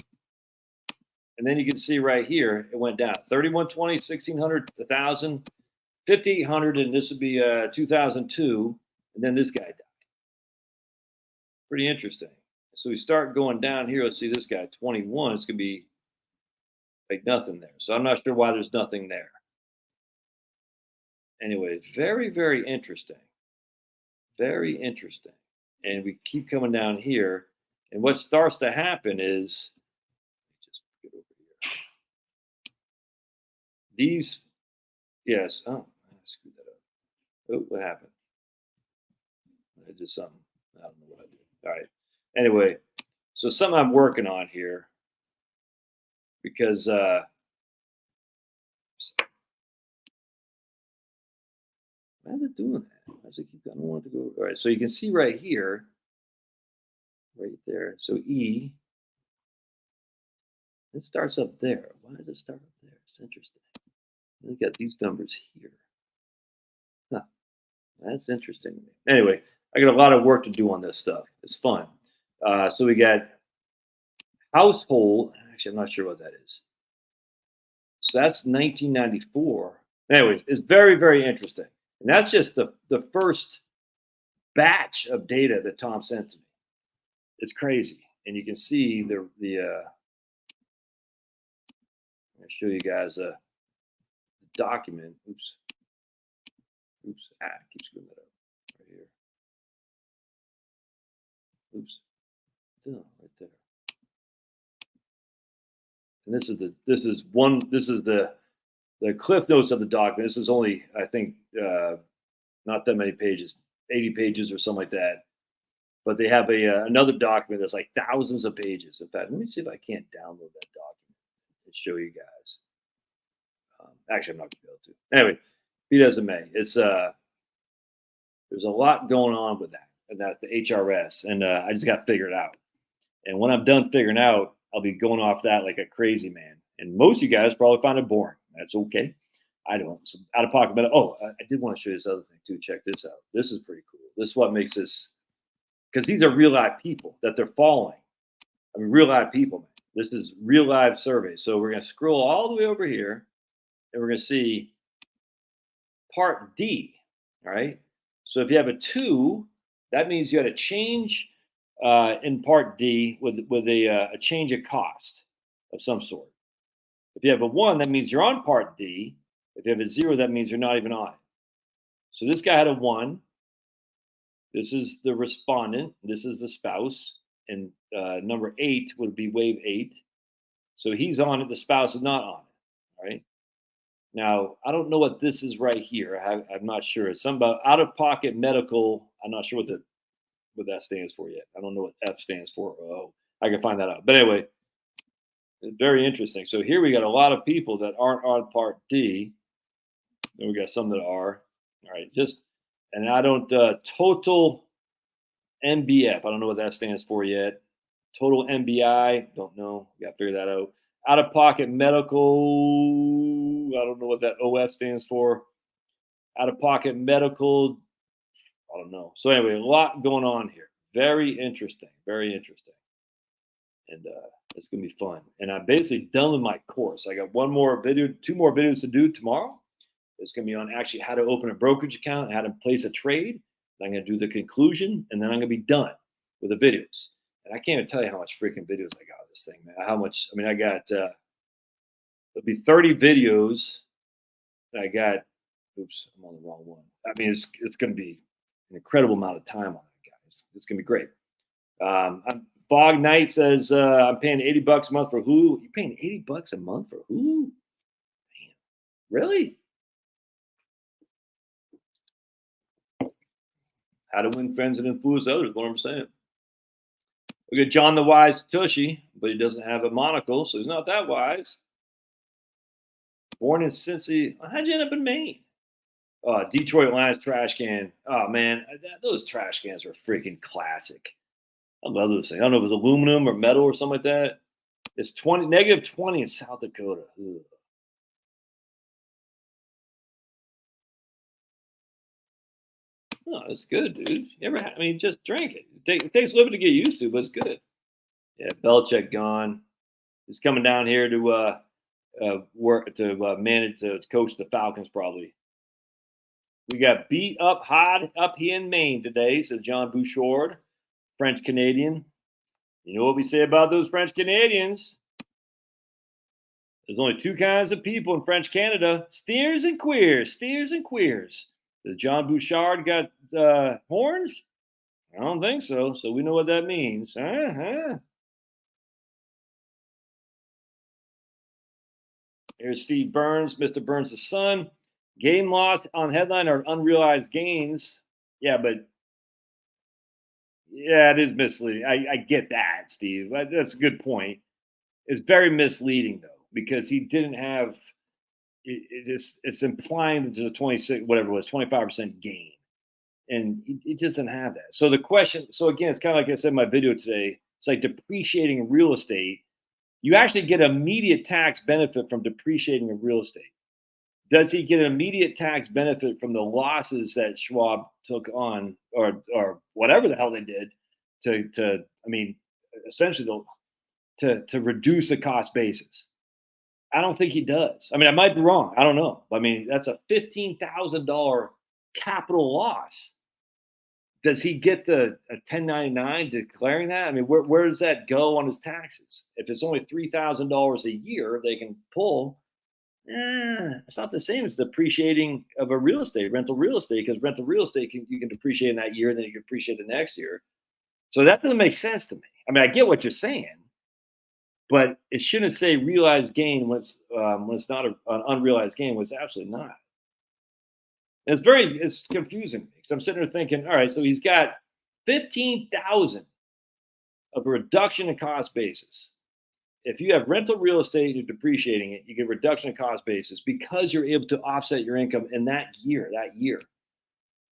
and then you can see right here, it went down 3120, 1600, 1000, 5800, and this would be 2002, and then this guy died. Pretty interesting. So we start going down here. Let's see this guy, 21. It's gonna be like nothing there. So I'm not sure why there's nothing there. Anyway, very, very interesting. Very interesting. And we keep coming down here. And what starts to happen is, just get over here. These, yes. Oh, I screwed that up. Oh, what happened? I did something. I don't know what I did. All right. Anyway, so something I'm working on here because why is it doing that? Why does it keep? I don't want it to go. All right. So you can see right here, right there. So E, it starts up there. Why does it start up there? It's interesting. Look at these numbers here. Huh. That's interesting. Anyway, I got a lot of work to do on this stuff. It's fun. So we got household. Actually, I'm not sure what that is. So that's 1994. Anyways, it's very, very interesting. And that's just the first batch of data that Tom sent to me. It's crazy. And you can see the I'll show you guys a document. Oops. It keeps screwing that up right here. Oops. Oh, right there. And this is the cliff notes of the document. This is only, I think, not that many pages, 80 pages or something like that. But they have another document that's like thousands of pages. In fact, let me see if I can't download that document and show you guys. Actually, I'm not going to be able to. Anyway, be it as it may, it's there's a lot going on with that, and that's the HRS, and I just got to figure it out. And when I'm done figuring out, I'll be going off that like a crazy man. And most of you guys probably find it boring. That's okay. I don't. So out of pocket, but I did want to show you this other thing too. Check this out. This is pretty cool. This is what makes this, because these are real live people that they're following. I mean, real live people, man. This is real live survey. So we're going to scroll all the way over here, and we're going to see part D. All right. So if you have a 2, that means you had a change in part D with a change of cost of some sort. If you have a 1, that means you're on part D. If you have a 0, that means you're not even on it. So this guy had a 1. This is the respondent. This is the spouse. And number 8 would be wave 8. So he's on it. The spouse is not on it. All right. Now, I don't know what this is right here. I'm not sure. It's something about out-of-pocket medical. I'm not sure what that stands for yet. I don't know what F stands for. Oh, I can find that out. But anyway, it's very interesting. So here we got a lot of people that aren't on Part D. Then we got some that are. All right, and I don't total MBF. I don't know what that stands for yet. Total MBI. Don't know. We got to figure that out. Out-of-pocket medical. I don't know what that OF stands for. Out-of-pocket medical. I don't know. So anyway, a lot going on here. Very interesting. Very interesting. And it's going to be fun. And I'm basically done with my course. I got 2 more videos to do tomorrow. It's going to be on actually how to open a brokerage account, how to place a trade. I'm going to do the conclusion, and then I'm going to be done with the videos. And I can't even tell you how much freaking videos I got of this thing, man. How much? I mean, I got there'll be 30 videos. I got. Oops, I'm on the wrong one. I mean, it's going to be an incredible amount of time on it, guys. It's going to be great. Fog Knight says I'm paying $80 a month for Hulu. You're paying $80 a month for Hulu? Damn. Really? How to win friends and influence others, what I'm saying. We got John the Wise Tushy, but he doesn't have a monocle, so he's not that wise. Born in Cincy. How'd you end up in Maine? Detroit Lions trash can. Oh, man, those trash cans are freaking classic. I love those things. I don't know if it's aluminum or metal or something like that. It's -20 in South Dakota. Ugh. Oh, it's good, dude. I mean, just drink it. It takes a little bit to get used to, but it's good. Yeah, Belichick gone. He's coming down here to work to manage to coach the Falcons probably. We got beat up hot up here in Maine today, says John Bouchard, French Canadian. You know what we say about those French Canadians? There's only two kinds of people in French Canada: steers and queers. Steers and queers. Does John Bouchard got horns? I don't think so. So we know what that means. Here's Steve Burns, Mr. Burns' son. Gain loss on headline are unrealized gains. Yeah, but yeah, it is misleading. I get that, Steve. That's a good point. It's very misleading though, because he didn't have it's implying to the 26, whatever it was, 25% gain. And he just doesn't have that. So the question, so again, it's kind of like I said in my video today, it's like depreciating real estate. You actually get immediate tax benefit from depreciating in real estate. Does he get an immediate tax benefit from the losses that Schwab took on, or whatever the hell they did to I mean, essentially to reduce the cost basis? I don't think he does. I mean, I might be wrong. I don't know. I mean, that's a $15,000 capital loss. Does he get a 1099 declaring that? I mean, where does that go on his taxes? If it's only $3,000 a year they can pull, it's not the same as depreciating of a rental real estate, because rental real estate you can depreciate in that year, and then you can appreciate the next year. So that doesn't make sense to me. I mean, I get what you're saying, but it shouldn't say realized gain when it's not an unrealized gain, when it's absolutely not. It's confusing because I'm sitting there thinking, all right, so he's got 15,000 of a reduction in cost basis. If you have rental real estate and you're depreciating it, you get reduction in cost basis because you're able to offset your income in that year.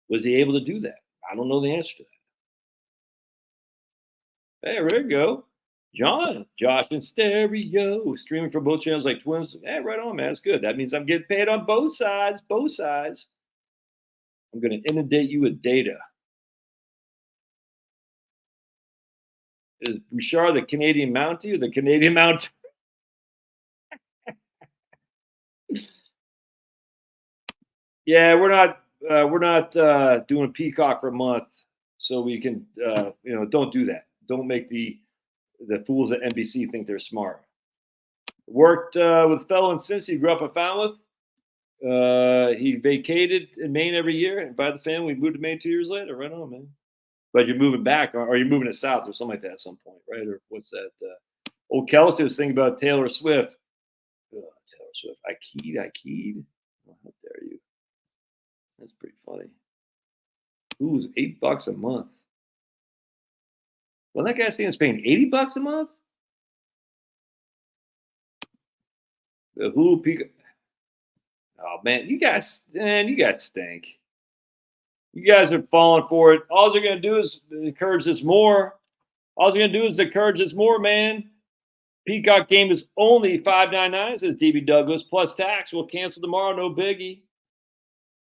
Was he able to do that? I don't know the answer to that. Hey, there you go. Josh and Stereo, streaming from both channels like twins. Hey, right on, man. It's good. That means I'm getting paid on both sides. I'm going to inundate you with data. Is Bouchard the Canadian Mountie or the Canadian Mount? Yeah, we're not doing a Peacock for a month, so we can don't do that. Don't make the fools at NBC think they're smart. Worked with a fellow in Cincy, grew up in Falmouth. He vacated in Maine every year, and by the family, we moved to Maine 2 years later. Right on, man. But you're moving back, or you're moving to south, or something like that at some point, right? Or what's that? Old KOOLest was thinking about Taylor Swift. Oh, Taylor Swift. I keyed. Oh, how dare you? That's pretty funny. Ooh, it's $8 a month. Well, that guy saying is paying $80 a month. The Hulu Peacock. Oh man, you guys stink. You guys are falling for it. All they're gonna do is encourage us more. Man. Peacock game is only $5.99, says DB Douglas, plus tax. We'll cancel tomorrow, no biggie.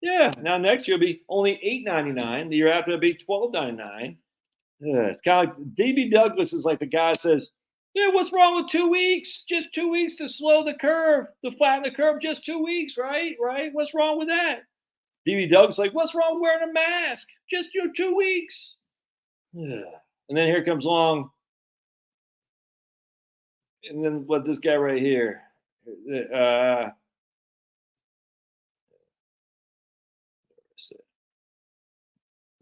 Yeah, now next year will be only $8.99. The year after it'll be $12.99. It's kind of like DB Douglas is like the guy that says, yeah, what's wrong with 2 weeks? Just 2 weeks to slow the curve, to flatten the curve, just 2 weeks, right? What's wrong with that? DB Douglas like, what's wrong with wearing a mask? Just 2 weeks. And then here comes along And then what this guy right here,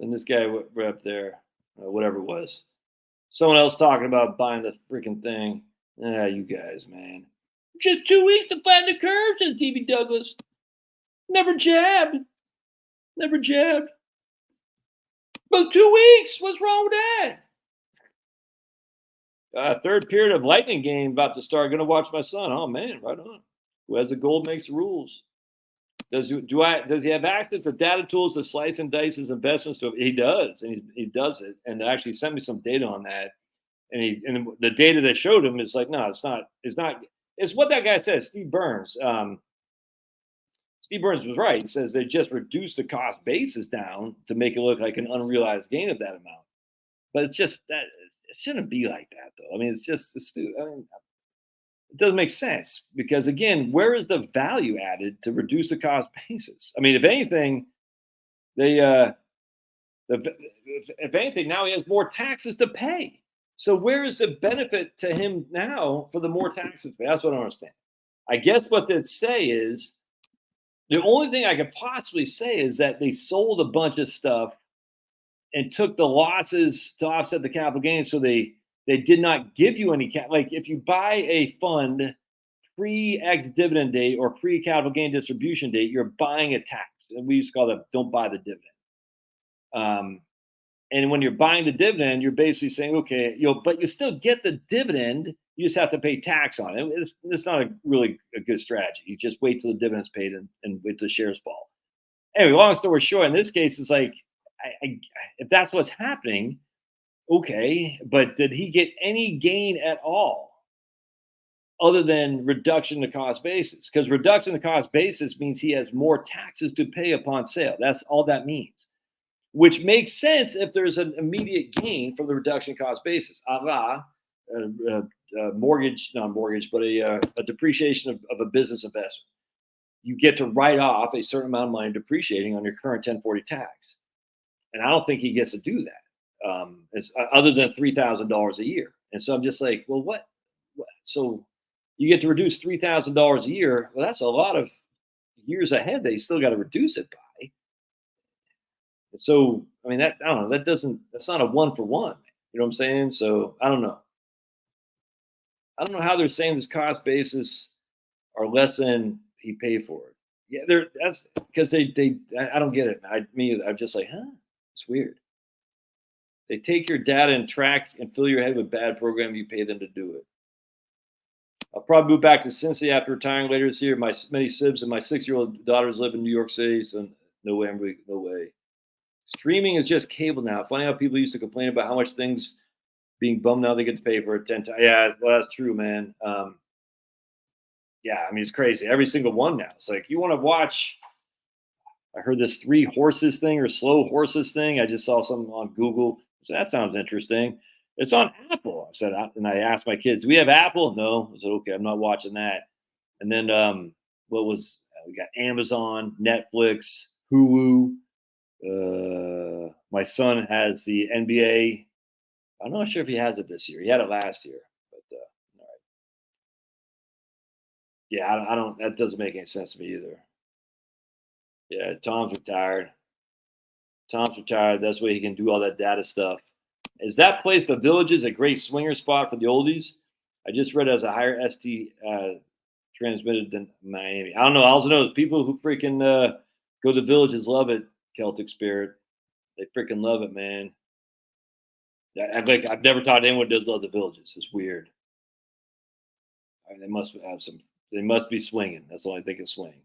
and this guy right up there, whatever it was, someone else talking about buying the freaking thing. You guys, man. Just 2 weeks to find the curve, says TV Douglas. Never jabbed. Never jabbed. About 2 weeks. What's wrong with that? Third period of Lightning game about to start. Gonna watch my son. Oh man, right on. Who has the gold makes the rules. Does he have access to data tools to slice and dice his investments? He does, and he does it. And actually sent me some data on that. And the data that showed him is like, no, it's not. It's what that guy says. Steve Burns. Steve Burns was right. He says they just reduced the cost basis down to make it look like an unrealized gain of that amount. But it's just that it shouldn't be like that, though. I mean, it's it doesn't make sense because, again, where is the value added to reduce the cost basis? I mean, if anything, if anything, now he has more taxes to pay. So where is the benefit to him now for the more taxes? That's what I don't understand. I guess what they'd say is the only thing I could possibly say is that they sold a bunch of stuff and took the losses to offset the capital gains. So they did not give you any like if you buy a fund pre-ex dividend date or pre-capital gain distribution date, you're buying a tax. And we used to call that don't buy the dividend. And when you're buying the dividend, you're basically saying, okay, but you still get the dividend. You just have to pay tax on it. It's not really a good strategy. You just wait till the dividend's paid and wait till the shares fall. Anyway, long story short, in this case, it's like, if that's what's happening, okay, but did he get any gain at all other than reduction to cost basis? Because reduction to cost basis means he has more taxes to pay upon sale. That's all that means. Which makes sense if there's an immediate gain from the reduction cost basis, mortgage, not mortgage, but a depreciation of a business investment. You get to write off a certain amount of money depreciating on your current 1040 tax. And I don't think he gets to do that other than $3,000 a year. And so I'm just like, well, what? So you get to reduce $3,000 a year. Well, that's a lot of years ahead that you still got to reduce it by. So, I mean, I don't know, that's not a 1-for-1. You know what I'm saying? So I don't know. I don't know how they're saying this cost basis are less than he paid for it. Yeah, that's because I don't get it. I'm just like, huh? It's weird. They take your data and track and fill your head with bad programming. You pay them to do it. I'll probably move back to Cincy after retiring later this year. My many sibs and my 6-year-old daughters live in New York City, so no way. No way. Streaming is just cable now. Funny how people used to complain about how much things being bummed now they get to pay for it 10 times. Yeah, well, that's true, man. Yeah, I mean, it's crazy. Every single one now. It's like, you want to watch, I heard this 3 horses thing or slow horses thing. I just saw something on Google. So that sounds interesting. It's on Apple. I said, and I asked my kids, do we have Apple? No. I said, okay, I'm not watching that. And then we got Amazon, Netflix, Hulu. My son has the NBA. I'm not sure if he has it this year. He had it last year, but all right. Yeah, I don't. That doesn't make any sense to me either. Yeah, Tom's retired. That's why he can do all that data stuff. Is that place, the Villages, a great swinger spot for the oldies? I just read it as a higher ST transmitted than Miami. I don't know. I also know people who freaking go to Villages love it. Celtic Spirit, they freaking love it, man. I've never taught anyone does love the Villages. It's weird. I mean, they must have some. They must be swinging. That's the only thing can swing.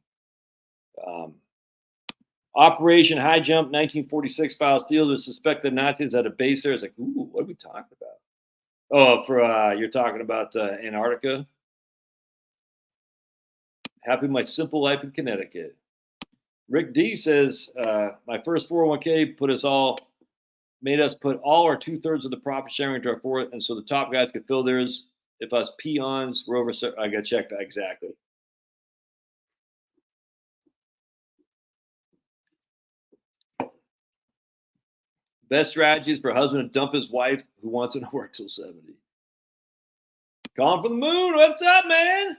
Operation High Jump, 1946 style steel. The suspected Nazis at a base there. It's like, ooh, what are we talking about? Oh, you're talking about Antarctica. Happy my simple life in Connecticut. Rick D says, my first 401k made us put all our 2/3 of the profit sharing into our fourth, and so the top guys could fill theirs. If us peons were over, I got to check that exactly. Best strategies for a husband to dump his wife who wants him to work till 70. Calling from the moon. What's up, man?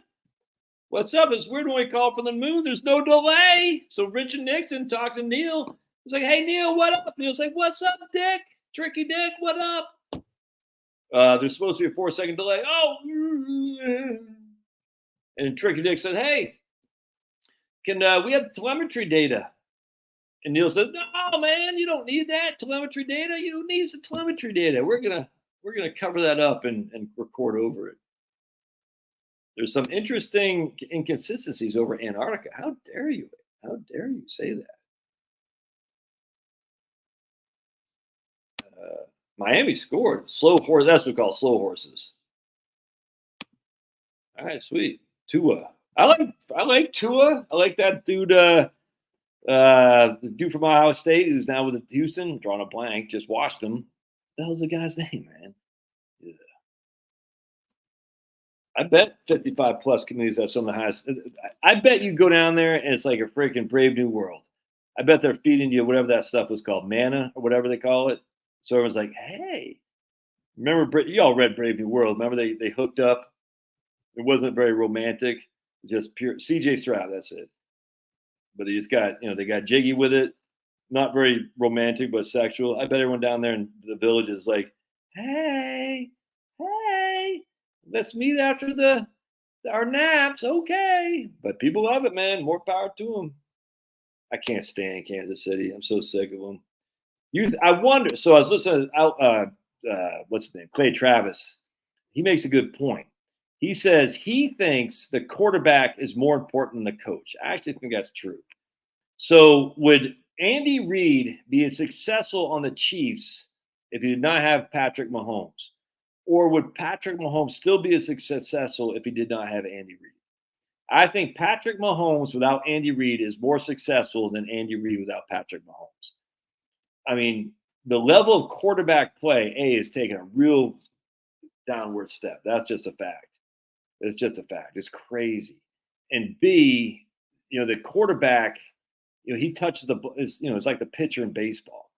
What's up? It's weird when we call from the moon. There's no delay. So Richard Nixon talked to Neil. He's like, hey, Neil, what up? Neil's like, what's up, Dick? Tricky Dick, what up? There's supposed to be a 4-second delay. Oh. And Tricky Dick said, hey, can we have telemetry data? And Neil said, no, man, you don't need that telemetry data. You don't need the telemetry data. We're gonna cover that up and record over it. There's some interesting inconsistencies over Antarctica. How dare you? How dare you say that? Miami scored. Slow horse. That's what we call slow horses. All right, sweet. Tua. I like Tua. I like that dude. The dude from Ohio State who's now with Houston. Drawing a blank. Just watched him. What the hell's the guy's name, man? Yeah. I bet 55 plus communities have some of the highest. I bet you go down there and it's like a freaking Brave New World. I bet they're feeding you whatever that stuff was called, manna or whatever they call it. So everyone's like, hey, remember, you all read Brave New World. Remember they hooked up. It wasn't very romantic, just pure CJ Stroud. That's it. But they just got, they got jiggy with it. Not very romantic, but sexual. I bet everyone down there in the village is like, hey, let's meet after our naps. Okay. But people love it, man. More power to them. I can't stand Kansas City. I'm so sick of them. I wonder. So I was listening to what's his name? Clay Travis. He makes a good point. He says he thinks the quarterback is more important than the coach. I actually think that's true. So would Andy Reid be successful on the Chiefs if he did not have Patrick Mahomes? Or would Patrick Mahomes still be as successful if he did not have Andy Reid? I think Patrick Mahomes without Andy Reid is more successful than Andy Reid without Patrick Mahomes. I mean, the level of quarterback play, is taking a real downward step. That's just a fact. It's just a fact. It's crazy. And B, the quarterback, he touches it's like the pitcher in baseball.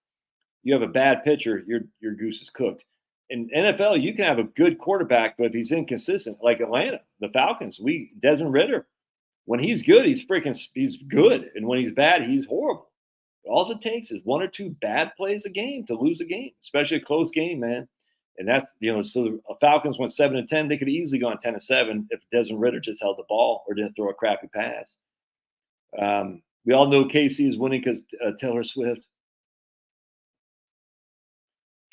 You have a bad pitcher, your goose is cooked. In NFL, you can have a good quarterback, but if he's inconsistent, like Atlanta, the Falcons, Desmond Ridder, when he's good, he's good. And when he's bad, he's horrible. All it takes is one or two bad plays a game to lose a game, especially a close game, man. And that's, so the Falcons went 7-10. They could have easily gone 10-7 if Desmond Ridder just held the ball or didn't throw a crappy pass. We all know KC is winning because Taylor Swift.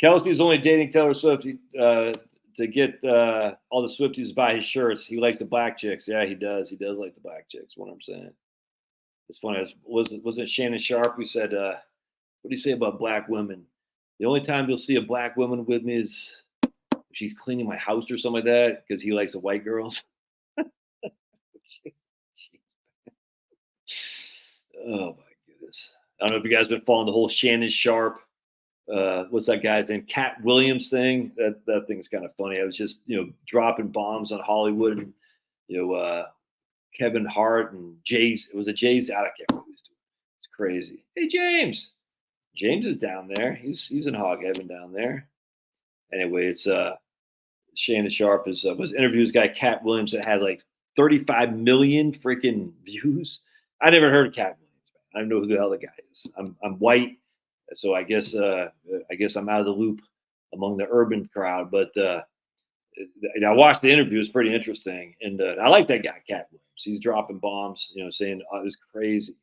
Kelsey's only dating Taylor Swift to get all the Swifties to buy his shirts. He likes the black chicks. Yeah, he does. He does like the black chicks. What I'm saying. It's funny. Was it Shannon Sharp who said, what do you say about black women? The only time you'll see a black woman with me is if she's cleaning my house or something like that because he likes the white girls. Oh, my goodness. I don't know if you guys have been following the whole Shannon Sharp. What's that guy's name? Cat Williams thing. That thing's kind of funny. I was just, dropping bombs on Hollywood and, Kevin Hart and Jay's. It was a Jay's out. I can't remember who's doing it. It's crazy. Hey, James. James is down there. He's in hog heaven down there. Anyway, it's Shannon Sharp was interviewing this guy Cat Williams that had like 35 million freaking views. I never heard of Cat Williams. I don't know who the hell the guy is. I'm white, so I guess I'm out of the loop among the urban crowd. But I watched the interview. It's pretty interesting, and I like that guy Cat Williams. He's dropping bombs, saying it was crazy.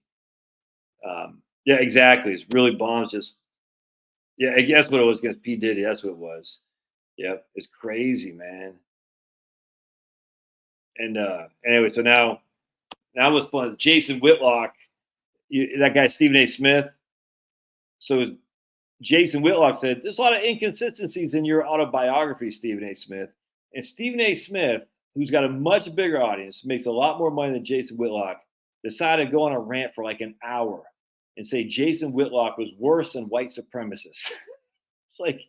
Yeah, exactly. It's really bombs. I guess what it was against P. Diddy. That's what it was. Yep, it's crazy, man. And anyway, so now what's fun? Jason Whitlock, that guy Stephen A. Smith. So Jason Whitlock said there's a lot of inconsistencies in your autobiography, Stephen A. Smith. And Stephen A. Smith, who's got a much bigger audience, makes a lot more money than Jason Whitlock, decided to go on a rant for like an hour and say Jason Whitlock was worse than white supremacists. It's like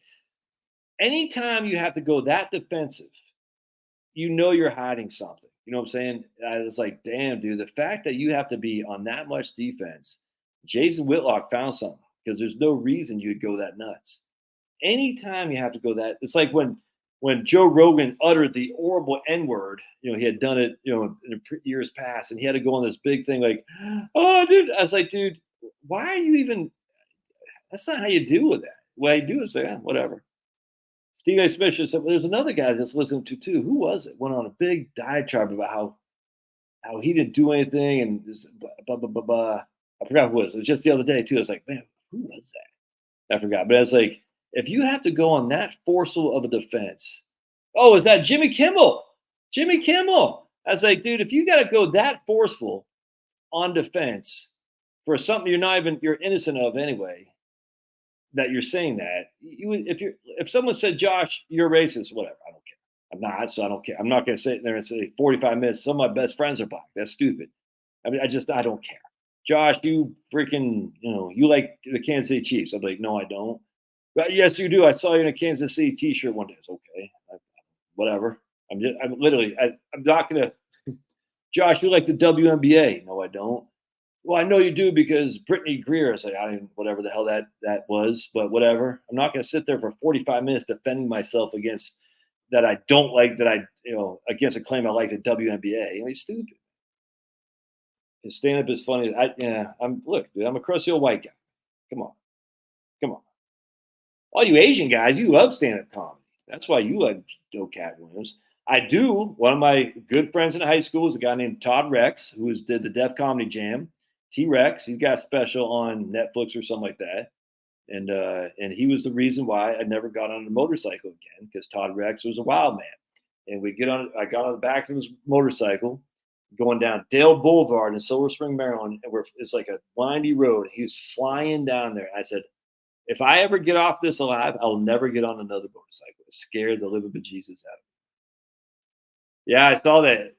anytime you have to go that defensive, you're hiding something. You know what I'm saying? It's like, damn, dude, the fact that you have to be on that much defense, Jason Whitlock found something because there's no reason you'd go that nuts. Anytime you have to go that, it's like when when Joe Rogan uttered the horrible N-word, he had done it, in years past, and he had to go on this big thing like, oh, dude. I was like, dude, why are you even? That's not how you deal with that. What you do is say, whatever. Steve A. Smith said, there's another guy that's listening to too. Who was it? Went on a big diatribe about how he didn't do anything and blah, blah, blah, blah. I forgot who it was. It was just the other day too. I was like, man, who was that? I forgot. But it's like, if you have to go on that forceful of a defense, is that Jimmy Kimmel? Jimmy Kimmel. I was like, dude, if you got to go that forceful on defense for something you're innocent of anyway, that you're saying that, if someone said, Josh, you're racist, whatever, I don't care. I'm not, so I don't care. I'm not going to sit there and say 45 minutes. Some of my best friends are black. That's stupid. I mean, I don't care. Josh, you freaking, you like the Kansas City Chiefs. I'm like, no, I don't. But yes, you do. I saw you in a Kansas City T-shirt one day. It's okay. Whatever. I'm not going to. Josh, you like the WNBA? No, I don't. Well, I know you do because Brittany Greer. Is like, I don't, whatever the hell that was, but whatever. I'm not going to sit there for 45 minutes defending myself against that I don't like, against a claim I like the WNBA. I mean, it's stupid. His stand-up is funny. Look, dude, I'm a crusty old white guy. Come on. All you Asian guys, you love stand-up comedy. That's why you like Joe Cat Williams. I do. One of my good friends in high school is a guy named Todd Rex, who did the Def Comedy Jam. T-Rex, he's got a special on Netflix or something like that. And he was the reason why I never got on a motorcycle again, because Todd Rex was a wild man. And I got on the back of his motorcycle going down Dale Boulevard in Silver Spring, Maryland. And it's like a windy road. He was flying down there. I said, if I ever get off this alive, I'll never get on another motorcycle. It scared the living bejesus out of me. Yeah, I saw that.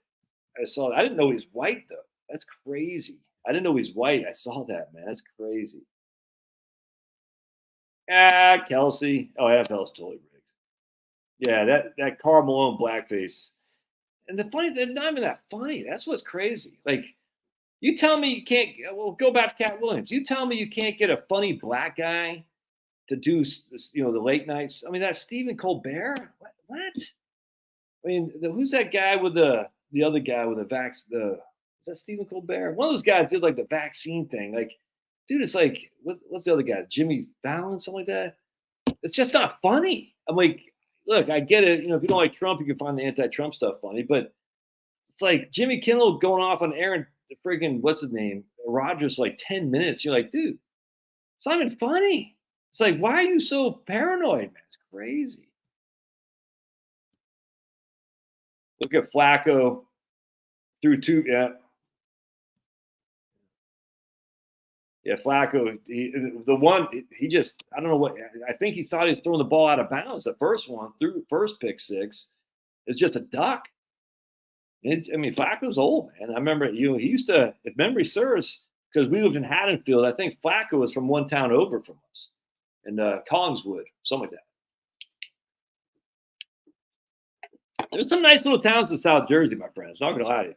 I didn't know he was white, though. That's crazy. I didn't know he's white. I saw that, man. That's crazy. Kelsey. Oh, NFL's totally rigged. Yeah, that Karl Malone blackface. And they're not even that funny. That's what's crazy. Like, you tell me you can't. Well, go back to Cat Williams. You tell me you can't get a funny black guy to do, the late nights. I mean, that's Stephen Colbert. What? I mean, who's that guy with the other guy with the is that Stephen Colbert? One of those guys did like the vaccine thing. Like, dude, it's like, what's the other guy? Jimmy Fallon, something like that. It's just not funny. I'm like, look, I get it. If you don't like Trump, you can find the anti-Trump stuff funny. But it's like Jimmy Kimmel going off on Aaron, friggin' what's his name, Rodgers, for like 10 minutes. You're like, dude, it's not even funny. It's like, why are you so paranoid, man? It's crazy. Look at Flacco through two. Yeah, Flacco, he just, I don't know what, I think he thought he was throwing the ball out of bounds. The first one, first pick six, it's just a duck. Flacco's old, man. I remember, he used to, if memory serves, because we lived in Haddonfield, I think Flacco was from one town over from us, in Collingswood, something like that. There's some nice little towns in South Jersey, my friends. Not going to lie to you.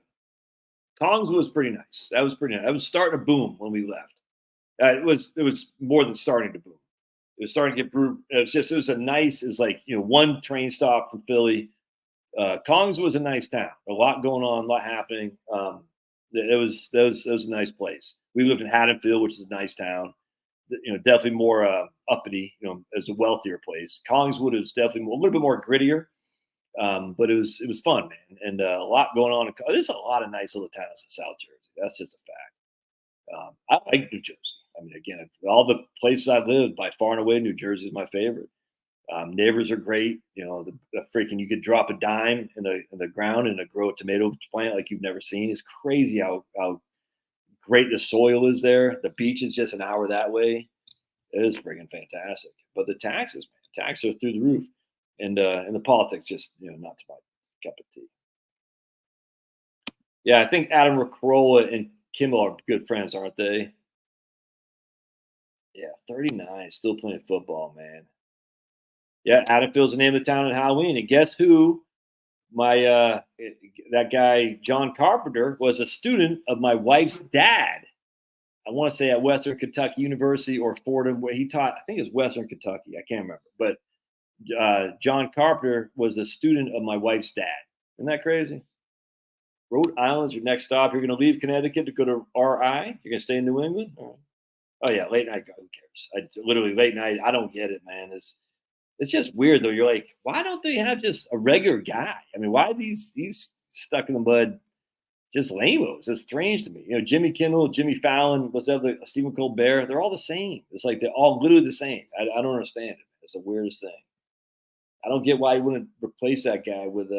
Collingswood was pretty nice. That was pretty nice. That was starting to boom when we left. It was more than starting to boom. It was starting to get brewed. It was a nice, it's like, one train stop from Philly. Collingswood was a nice town. A lot going on, a lot happening. It was a nice place. We lived in Haddonfield, which is a nice town. Definitely more uppity, as a wealthier place. Collingswood is definitely a little bit more grittier. But it was fun, man. And a lot going on. There's a lot of nice little towns in South Jersey. That's just a fact. I like New Jersey. I mean, again, all the places I've lived, by far and away, New Jersey is my favorite. Neighbors are great. The freaking, you could drop a dime in the ground and grow a tomato plant like you've never seen. It's crazy how great the soil is there. The beach is just an hour that way. It is freaking fantastic. But the taxes, man, taxes are through the roof. And the politics just, not to my cup of tea. Yeah, I think Adam Ricarola and Kimmel are good friends, aren't they? Yeah, 39, still playing football, man. Yeah, Haddonfield's the name of the town on Halloween. And guess who? That guy, John Carpenter, was a student of my wife's dad. I want to say at Western Kentucky University or Fordham, where he taught, I think it was Western Kentucky. I can't remember. But John Carpenter was a student of my wife's dad. Isn't that crazy? Rhode Island's your next stop. You're going to leave Connecticut to go to RI. You're going to stay in New England. Oh yeah, late night. Who cares? Literally late night. I don't get it, man. It's just weird though. You're like, why don't they have just a regular guy? I mean, why these stuck in the mud, just lame-os? It's strange to me. You know, Jimmy Kimmel, Jimmy Fallon, what's the other, Stephen Colbert? They're all the same. It's like they're all literally the same. I don't understand it. It's the weirdest thing. I don't get why you wouldn't replace that guy with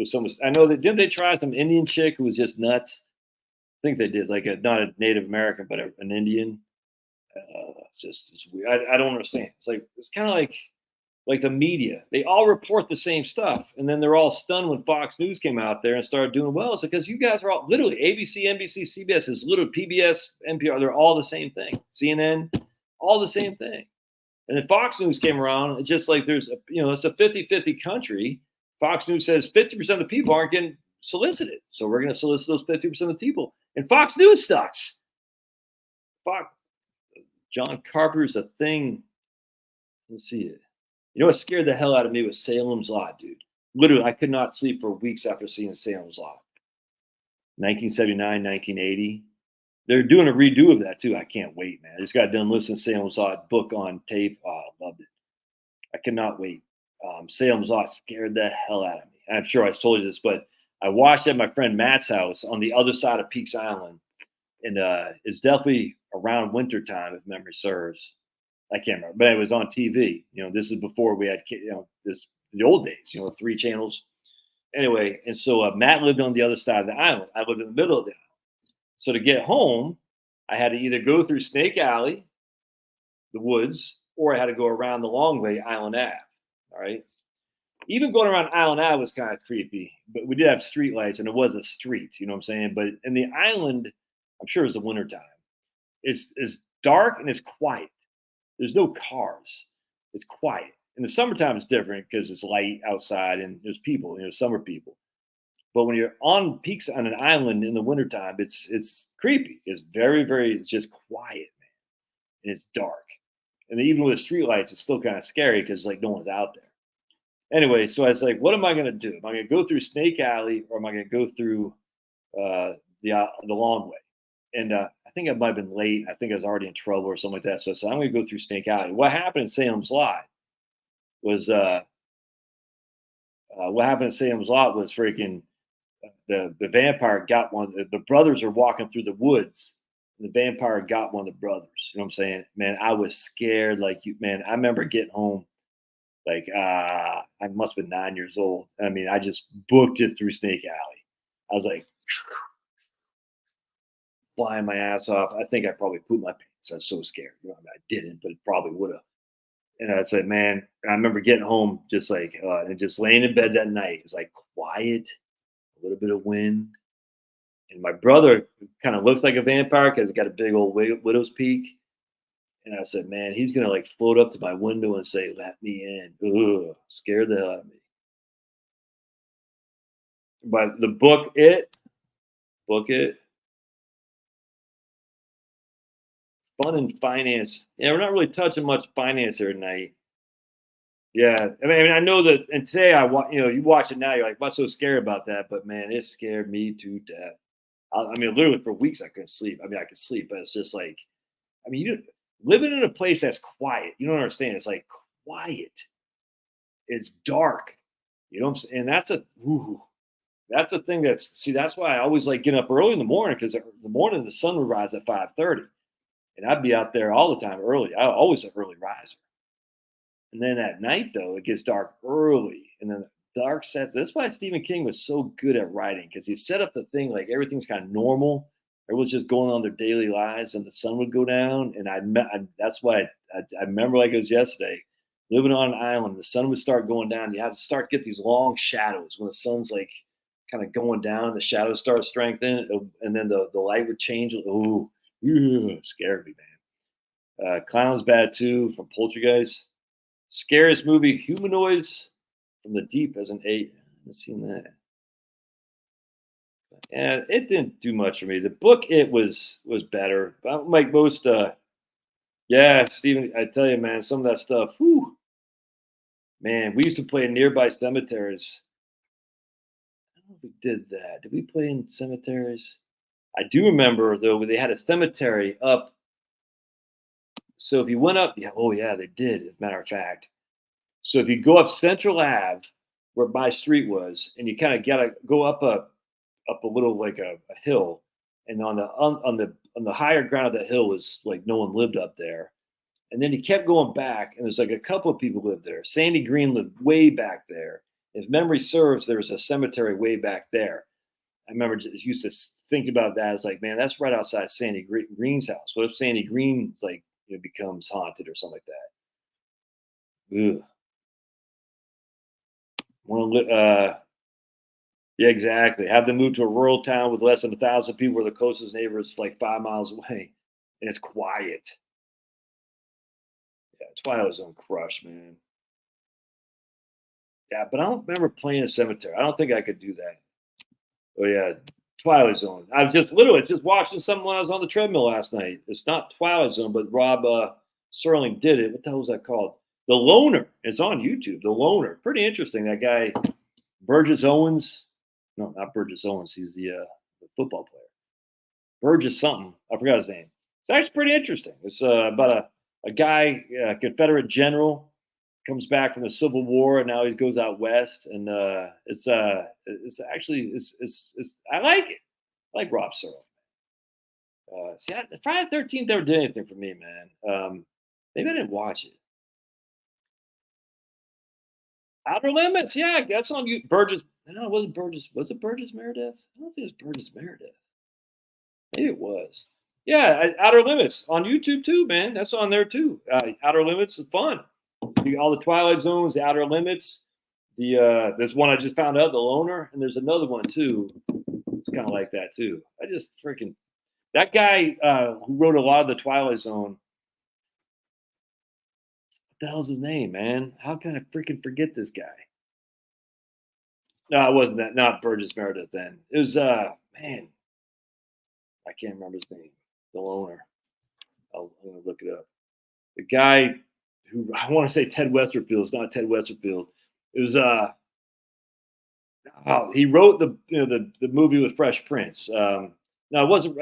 someone. I know that didn't they try some Indian chick who was just nuts? I think they did, like not a Native American, but an Indian. It's weird. I don't understand. It's kind of like the media. They all report the same stuff, and then they're all stunned when Fox News came out there and started doing well. It's because you guys are all literally ABC, NBC, CBS, is literally PBS, NPR. They're all the same thing. CNN, all the same thing. And then Fox News came around. It's just like it's a 50-50 country. Fox News says 50% of the people aren't getting solicited, so we're going to solicit those 50% of the people. And Fox News sucks. John Carpenter's a thing. Let's see it. You know what scared the hell out of me was Salem's Lot, dude. Literally, I could not sleep for weeks after seeing Salem's Lot. 1979, 1980. They're doing a redo of that too. I can't wait, man. I just got done listening to Salem's Lot book on tape. Oh, I loved it. I cannot wait. Salem's Lot scared the hell out of me. I'm sure I told you this, but I watched it at my friend Matt's house on the other side of Peaks Island. And it's definitely around winter time, if memory serves. I can't remember, but it was on TV. You know, this is before we had, the old days, 3 channels. Anyway, and so Matt lived on the other side of the island. I lived in the middle of the island. So to get home, I had to either go through Snake Alley, the woods, or I had to go around the long way, Island Ave. All right. Even going around Island Ave was kind of creepy, but we did have street lights and it was a street, you know what I'm saying? But in the island, I'm sure it was the wintertime. It's dark and it's quiet. There's no cars. It's quiet. In the summertime, it's different because it's light outside and there's people, summer people. But when you're on peaks on an island in the wintertime, it's creepy. It's very, very, it's just quiet, man. And it's dark. And even with the street lights, it's still kind of scary because like no one's out there. Anyway, so I was like, what am I going to do? Am I going to go through Snake Alley or am I going to go through the long way? And I think I might have been late. I think I was already in trouble or something like that. So I'm going to go through Snake Alley. What happened in Salem's Lot was freaking the vampire got one. The brothers are walking through the woods. And the vampire got one of the brothers. You know what I'm saying? Man, I was scared like you. Man, I remember getting home. Like, I must have been 9 years old. I mean, I just booked it through Snake Alley. I was like, flying my ass off. I think I probably pooped my pants. I was so scared. I didn't, but it probably would have. And I said, man, I remember getting home just like, and just laying in bed that night. It's like quiet, a little bit of wind. And my brother kind of looks like a vampire because he's got a big old widow's peak. And I said, man, he's going to like float up to my window and say, let me in. Ugh, scared the hell out of me. But the book it. Fun and finance. Yeah, we're not really touching much finance here tonight. Yeah, I mean, I know that, and today you watch it now, you're like, what's so scary about that? But man, it scared me to death. I mean, literally for weeks I couldn't sleep. I mean, I could sleep, but it's just like, I mean, living in a place that's quiet, you don't understand. It's like quiet. It's dark. You know what I'm saying? And that's a thing that's why I always like getting up early in the morning, because the morning the sun would rise at 5:30. And I'd be out there all the time early. I always an early riser. And then at night, though, it gets dark early. And then the dark sets. That's why Stephen King was so good at writing, because he set up the thing like everything's kind of normal. Everyone's just going on their daily lives, and the sun would go down. And that's why I remember like it was yesterday, living on an island, the sun would start going down. You have to start get these long shadows when the sun's like kind of going down. The shadows start strengthening, and then the light would change. Ooh. Scared me, man. Clown's Bad too from Poltergeist. Scariest movie, Humanoids from the Deep as an 8. I haven't seen that. And it didn't do much for me. The book, it was better. But like most, yeah, Steven, I tell you, man, some of that stuff, whew, Man, we used to play in nearby cemeteries. I don't know if we did that. Did we play in cemeteries? I do remember though they had a cemetery up. So if you went up, yeah, oh yeah, they did. As a matter of fact, so if you go up Central Ave, where my street was, and you kind of gotta go up a little like a hill, and on the higher ground of that hill was like no one lived up there. And then he kept going back, and there's like a couple of people lived there. Sandy Green lived way back there. If memory serves, there was a cemetery way back there. I remember just used to think about that. It's like, man, that's right outside Sandy Green's house. What if Sandy Green's like becomes haunted or something like that? Ugh. Yeah, exactly. Have them move to a rural town with less than 1,000 people, where the closest neighbor is like 5 miles away, and it's quiet. Yeah, Twilight Zone crush, man. Yeah, but I don't remember playing a cemetery. I don't think I could do that. Oh yeah, Twilight Zone. I was just literally just watching something when I was on the treadmill last night. It's not Twilight Zone, but Rob Serling did it. What the hell was that called? The Loner. It's on YouTube. The Loner. Pretty interesting. That guy, Burgess Owens. No, not Burgess Owens. He's the football player. Burgess something. I forgot his name. It's actually pretty interesting. It's about a guy, Confederate general, comes back from the Civil War, and now he goes out west, and it's actually I like it. I like Rob Serling. See, Friday the 13th never did anything for me, man. Maybe I didn't watch it. Outer Limits, yeah, that's on you. Burgess, no, it wasn't Burgess. Was it Burgess Meredith? I don't think it was Burgess Meredith. Maybe it was. Yeah, Outer Limits on YouTube too, man. That's on there too. Outer Limits is fun. All the Twilight Zones, the Outer Limits. There's one I just found out, the Loner, and there's another one too. It's kind of like that too. I just freaking that guy who wrote a lot of the Twilight Zone. What the hell's his name, man? How can I freaking forget this guy? No, it wasn't that. Not Burgess Meredith. Then it was man. I can't remember his name. The Loner. I'm gonna look it up. The guy who I want to say Ted Westerfield. It's not Ted Westerfield. It was he wrote the movie with Fresh Prince. No, it wasn't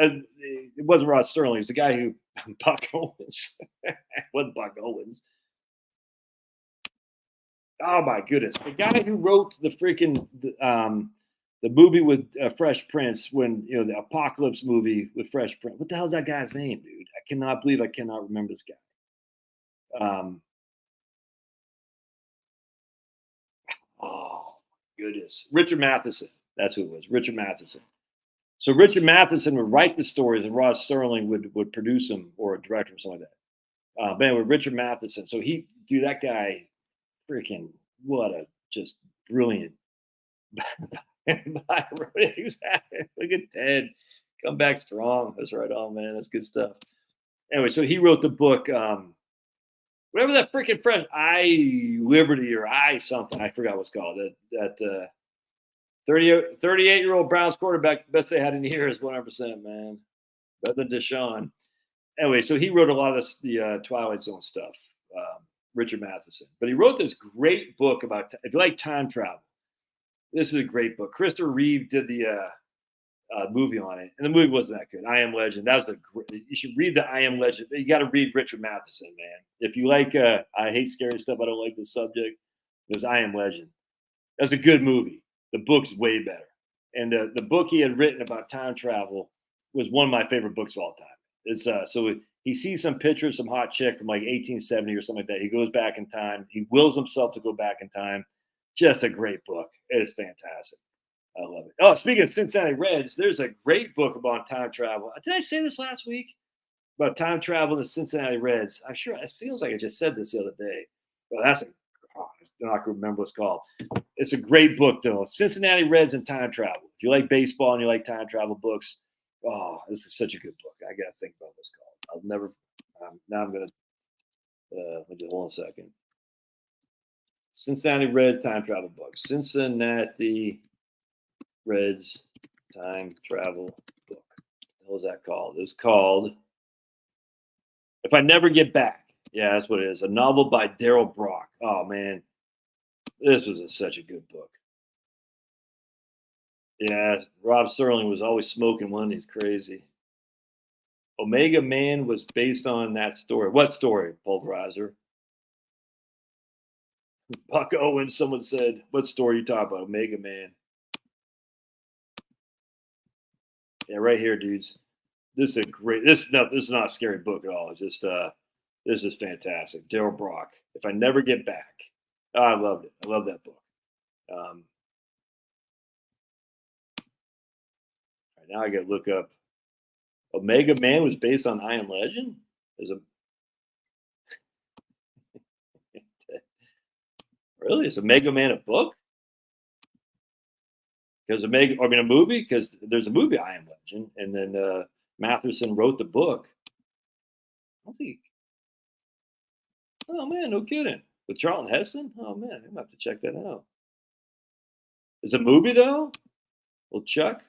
Rod Sterling. It was the guy who Buck Owens. It wasn't Buck Owens. Oh my goodness, the guy who wrote the freaking the movie with Fresh Prince, when the Apocalypse movie with Fresh Prince. What the hell's that guy's name, dude? I cannot believe I cannot remember this guy. Oh goodness, Richard Matheson. That's who it was, Richard Matheson. So Richard Matheson would write the stories, and Rod Sterling would produce them or direct them, something like that. But anyway, Richard Matheson. So that guy, freaking what a just brilliant. Exactly. Look at Ted, come back strong. That's right on, man. That's good stuff. Anyway, so he wrote the book. Whatever that freaking Fresh I Liberty or I something, I forgot what's called. That 38-year-old Browns quarterback, best they had in years, 100%, man. Better than Deshaun. Anyway, so he wrote a lot of the Twilight Zone stuff, Richard Matheson. But he wrote this great book about, if you like time travel, this is a great book. Christopher Reeve did the movie on it, and the movie wasn't that good. I Am Legend. That was you should read the I Am Legend. You got to read Richard Matheson, man. If you like, I hate scary stuff. I don't like the subject. There's I Am Legend. That's a good movie. The book's way better. And the book he had written about time travel was one of my favorite books of all time. It's so he sees some picture of some hot chick from like 1870 or something like that. He goes back in time. He wills himself to go back in time. Just a great book. It is fantastic. I love it. Oh, speaking of Cincinnati Reds, there's a great book about time travel. Did I say this last week? About time travel in the Cincinnati Reds. I'm sure it feels like I just said this the other day. But I'm not going to remember what it's called. It's a great book, though. Cincinnati Reds and time travel. If you like baseball and you like time travel books, oh, this is such a good book. I got to think about what it's called. I'll never. Now I'm going to hold on a second. Cincinnati Reds time travel book. Cincinnati Reds time travel book. What was that called? It was called If I Never Get Back. Yeah, that's what it is. A novel by Daryl Brock. Oh man, This was such a good book. Yeah, Rob Sterling was always smoking one. He's crazy. Omega Man was based on that story. What story, Pulverizer? Buck Owens, someone said, what story you talking about? Omega Man. Yeah, right here, dudes. This is a great, this is not a scary book at all. It's just this is fantastic. Daryl Brock. If I Never Get Back. Oh, I loved it. I love that book. All right, now I gotta look up Omega Man was based on I Am Legend? Is a really? Is Omega Man a book? Because a movie? Because there's a movie I Am Legend, and then Matheson wrote the book. I don't think. Oh man, no kidding. With Charlton Heston? Oh man, I'm gonna have to check that out. Is it a movie though? Well, Chuck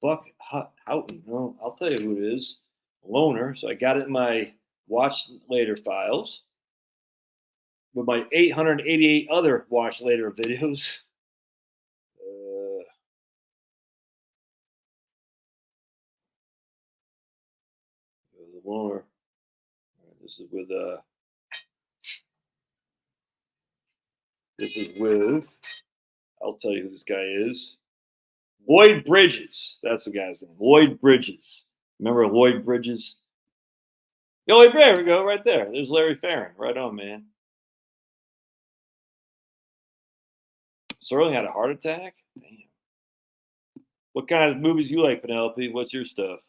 Buck Houghton. No, I'll tell you who it is. Loner. So I got it in my watch later files with my 888 other watch later videos. The Loner. This is with This is with. I'll tell you who this guy is. Lloyd Bridges. That's the guy's name. Lloyd Bridges. Remember Lloyd Bridges? Oh, there we go, right there. There's Larry Farron. Right on, man. Sterling had a heart attack? Damn. What kind of movies you like, Penelope? What's your stuff?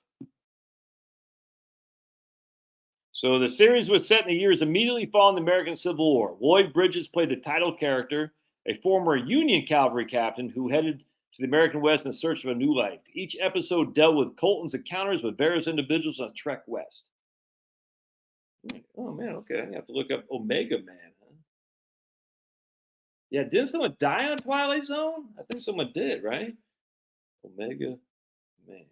So the series was set in the years immediately following the American Civil War. Lloyd Bridges played the title character, a former Union cavalry captain who headed to the American West in search of a new life. Each episode dealt with Colton's encounters with various individuals on a trek west. Oh man, okay. I have to look up Omega Man. Huh? Yeah, didn't someone die on Twilight Zone? I think someone did, right? Omega Man.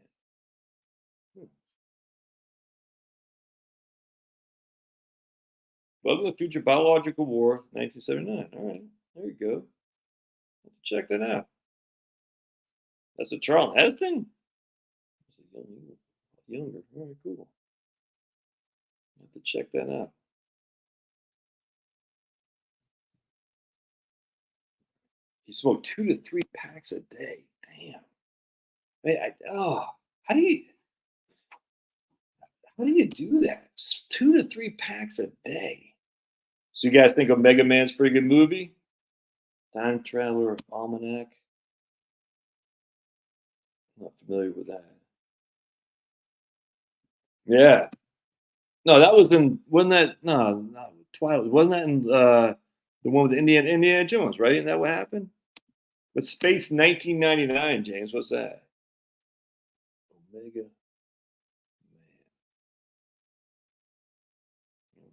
Welcome to the Future Biological War, 1979. All right, there you go. Check that out. That's a Charlton Heston? That's younger. All right, cool. I have to check that out. He smoked 2 to 3 packs a day. Damn. Hey, how do you do that? 2 to 3 packs a day. So you guys think Omega Man's a pretty good movie? Time Traveler Almanac. I'm not familiar with that. Yeah. No, that was in. Wasn't that no Twilight? Wasn't that in the one with Indiana Jones? Right? Isn't that what happened? But Space 1999, James. What's that? Omega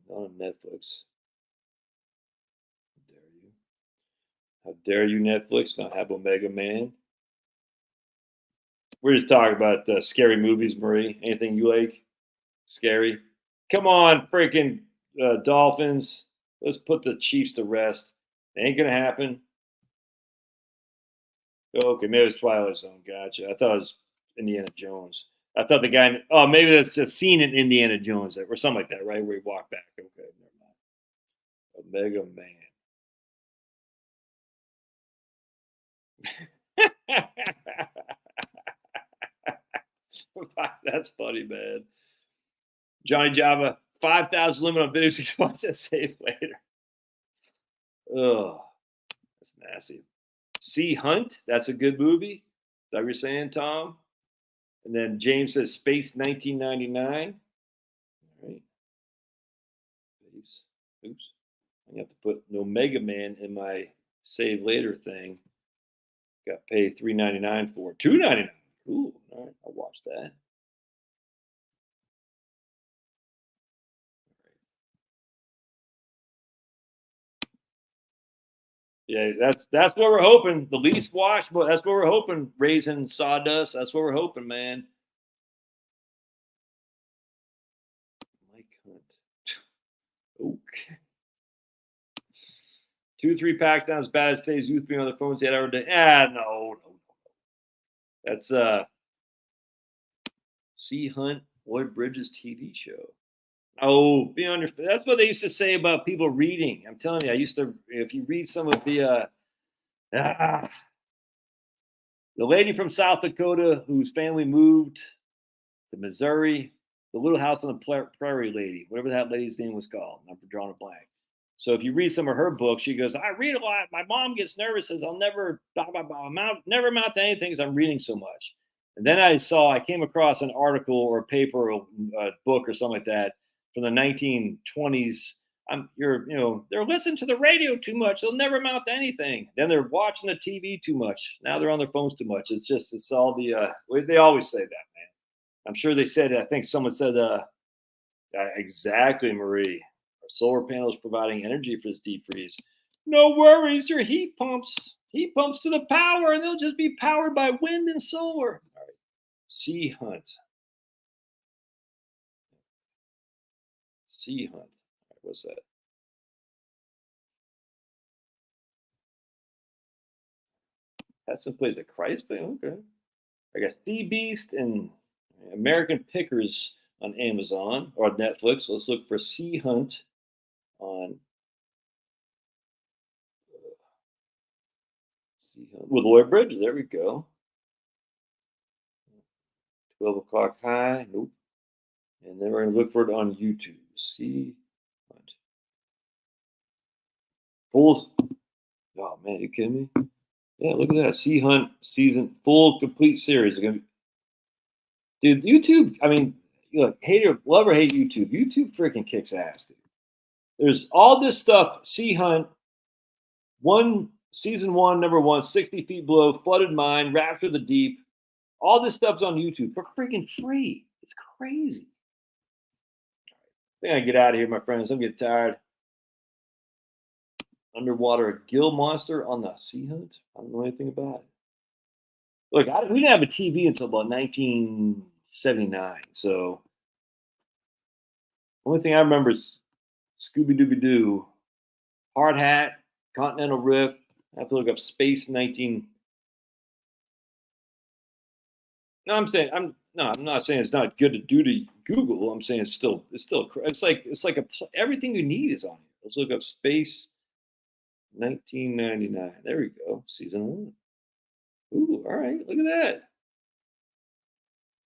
Man. On Netflix. How dare you? How dare you, Netflix, not have Omega Man? We're just talking about scary movies, Marie. Anything you like? Scary? Come on, freaking Dolphins. Let's put the Chiefs to rest. It ain't gonna happen. Okay, maybe it's Twilight Zone. Gotcha. I thought it was Indiana Jones. I thought the guy. Oh, maybe that's a scene in Indiana Jones or something like that, right? Where he walked back. Okay, never mind. Omega Man. That's funny, man. Johnny Java, 5,000 limit on video 6 months. That save later. Oh, that's nasty. Sea Hunt, that's a good movie. Is that what you're saying, Tom? And then James says Space 1999. All right. Space. Oops. I have to put no Mega Man in my save later thing. Got to pay $3.99 for $2.99. Cool. All right, I'll watch that. Yeah, that's what we're hoping. The least watched, but that's what we're hoping. Raising Sawdust. That's what we're hoping, man. Mike Hunt. Okay. 2-3 packs down as bad as today's youth being on their phones yet every day. No. That's C. Hunt, Lloyd Bridges TV show. Oh, be on your. That's what they used to say about people reading. I'm telling you, I used to. If you read some of the lady from South Dakota whose family moved to Missouri, the Little House on the Prairie lady, whatever that lady's name was called. I'm drawing a blank. So if you read some of her books, she goes, I read a lot. My mom gets nervous, says I'll never never amount to anything because I'm reading so much. And then I came across an article or a paper or a book or something like that from the 1920s. They're listening to the radio too much. They'll never amount to anything. Then they're watching the TV too much. Now they're on their phones too much. It's all the, they always say that, man. I'm sure they said, I think someone said, exactly, Marie. Our solar panels providing energy for this deep freeze. No worries, they're heat pumps. Heat pumps to the power, and they'll just be powered by wind and solar. All right. C. Hunt. C. Hunt. All right, what's that? That's some place at Christ, but okay. I got Sea Beast and American Pickers on Amazon or Netflix. Let's look for Sea Hunt on with Lloyd Bridges. There we go. 12 o'clock high. Nope. And then we're going to look for it on YouTube. Sea Hunt. Full. Oh, man, you kidding me? Yeah, look at that. Sea Hunt season, full, complete series. Dude, YouTube, I mean, look, love or hate YouTube. YouTube freaking kicks ass, dude. There's all this stuff. Sea Hunt, season 1, number 1, 60 Feet Below, Flooded Mine, Rapture the Deep. All this stuff's on YouTube for freaking free. It's crazy. I think I can get out of here, my friends. I'm getting tired. Underwater gill monster on the Sea Hunt? I don't know anything about it. Look, we didn't have a TV until about 1979. So, the only thing I remember is Scooby-Dooby-Doo, Hard Hat, Continental Rift. I have to look up Space 19. No, I'm not saying it's not good to do to Google. I'm saying it's like everything you need is on here. Let's look up Space 1999. There we go. Season 1. Ooh, all right. Look at that.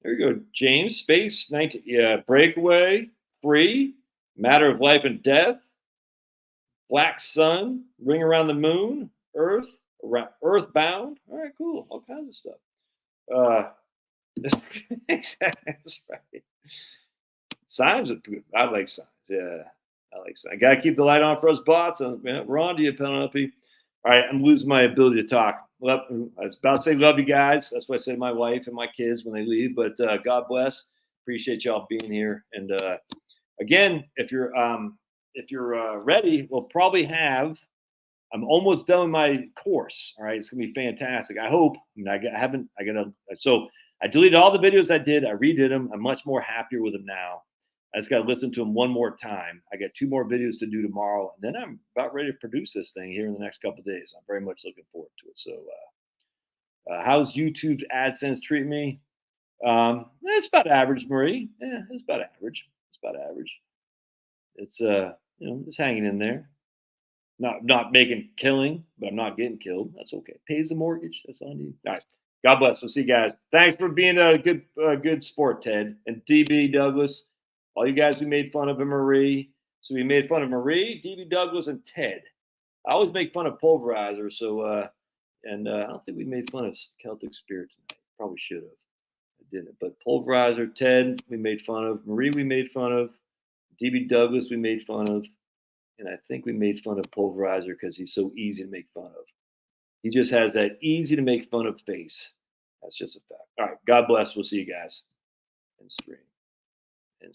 There we go. James, Space 19. Yeah, Breakaway, Free, Matter of Life and Death, Black Sun, Ring Around the Moon, Earthbound. All right, cool. All kinds of stuff. That's right. Signs are good. I like signs. Yeah, I like signs. Got to keep the light on for us bots. We're on to you, Penelope. All right, I'm losing my ability to talk. I was about to say love you guys. That's what I say to my wife and my kids when they leave. But God bless. Appreciate y'all being here. And again, if you're ready, we'll probably have. I'm almost done with my course. All right, it's gonna be fantastic. I hope. So I deleted all the videos I did. I redid them. I'm much more happier with them now. I just got to listen to them one more time. I got 2 more videos to do tomorrow, and then I'm about ready to produce this thing here in the next couple of days. I'm very much looking forward to it. So, how's YouTube's AdSense treating me? It's about average, Marie. Yeah, it's about average. It's just hanging in there. Not making killing, but I'm not getting killed. That's okay. Pays the mortgage. That's all I need. All right. God bless. We'll see you guys. Thanks for being a good sport, Ted. And DB Douglas, all you guys who made fun of Marie. So we made fun of Marie, DB Douglas, and Ted. I always make fun of Pulverizer. So, I don't think we made fun of Celtic Spirit tonight. Probably should have. I didn't. But Pulverizer, Ted, we made fun of. Marie, we made fun of. DB Douglas, we made fun of. And I think we made fun of Pulverizer because he's so easy to make fun of. He just has that easy to make fun of face. That's just a fact. All right. God bless. We'll see you guys in stream.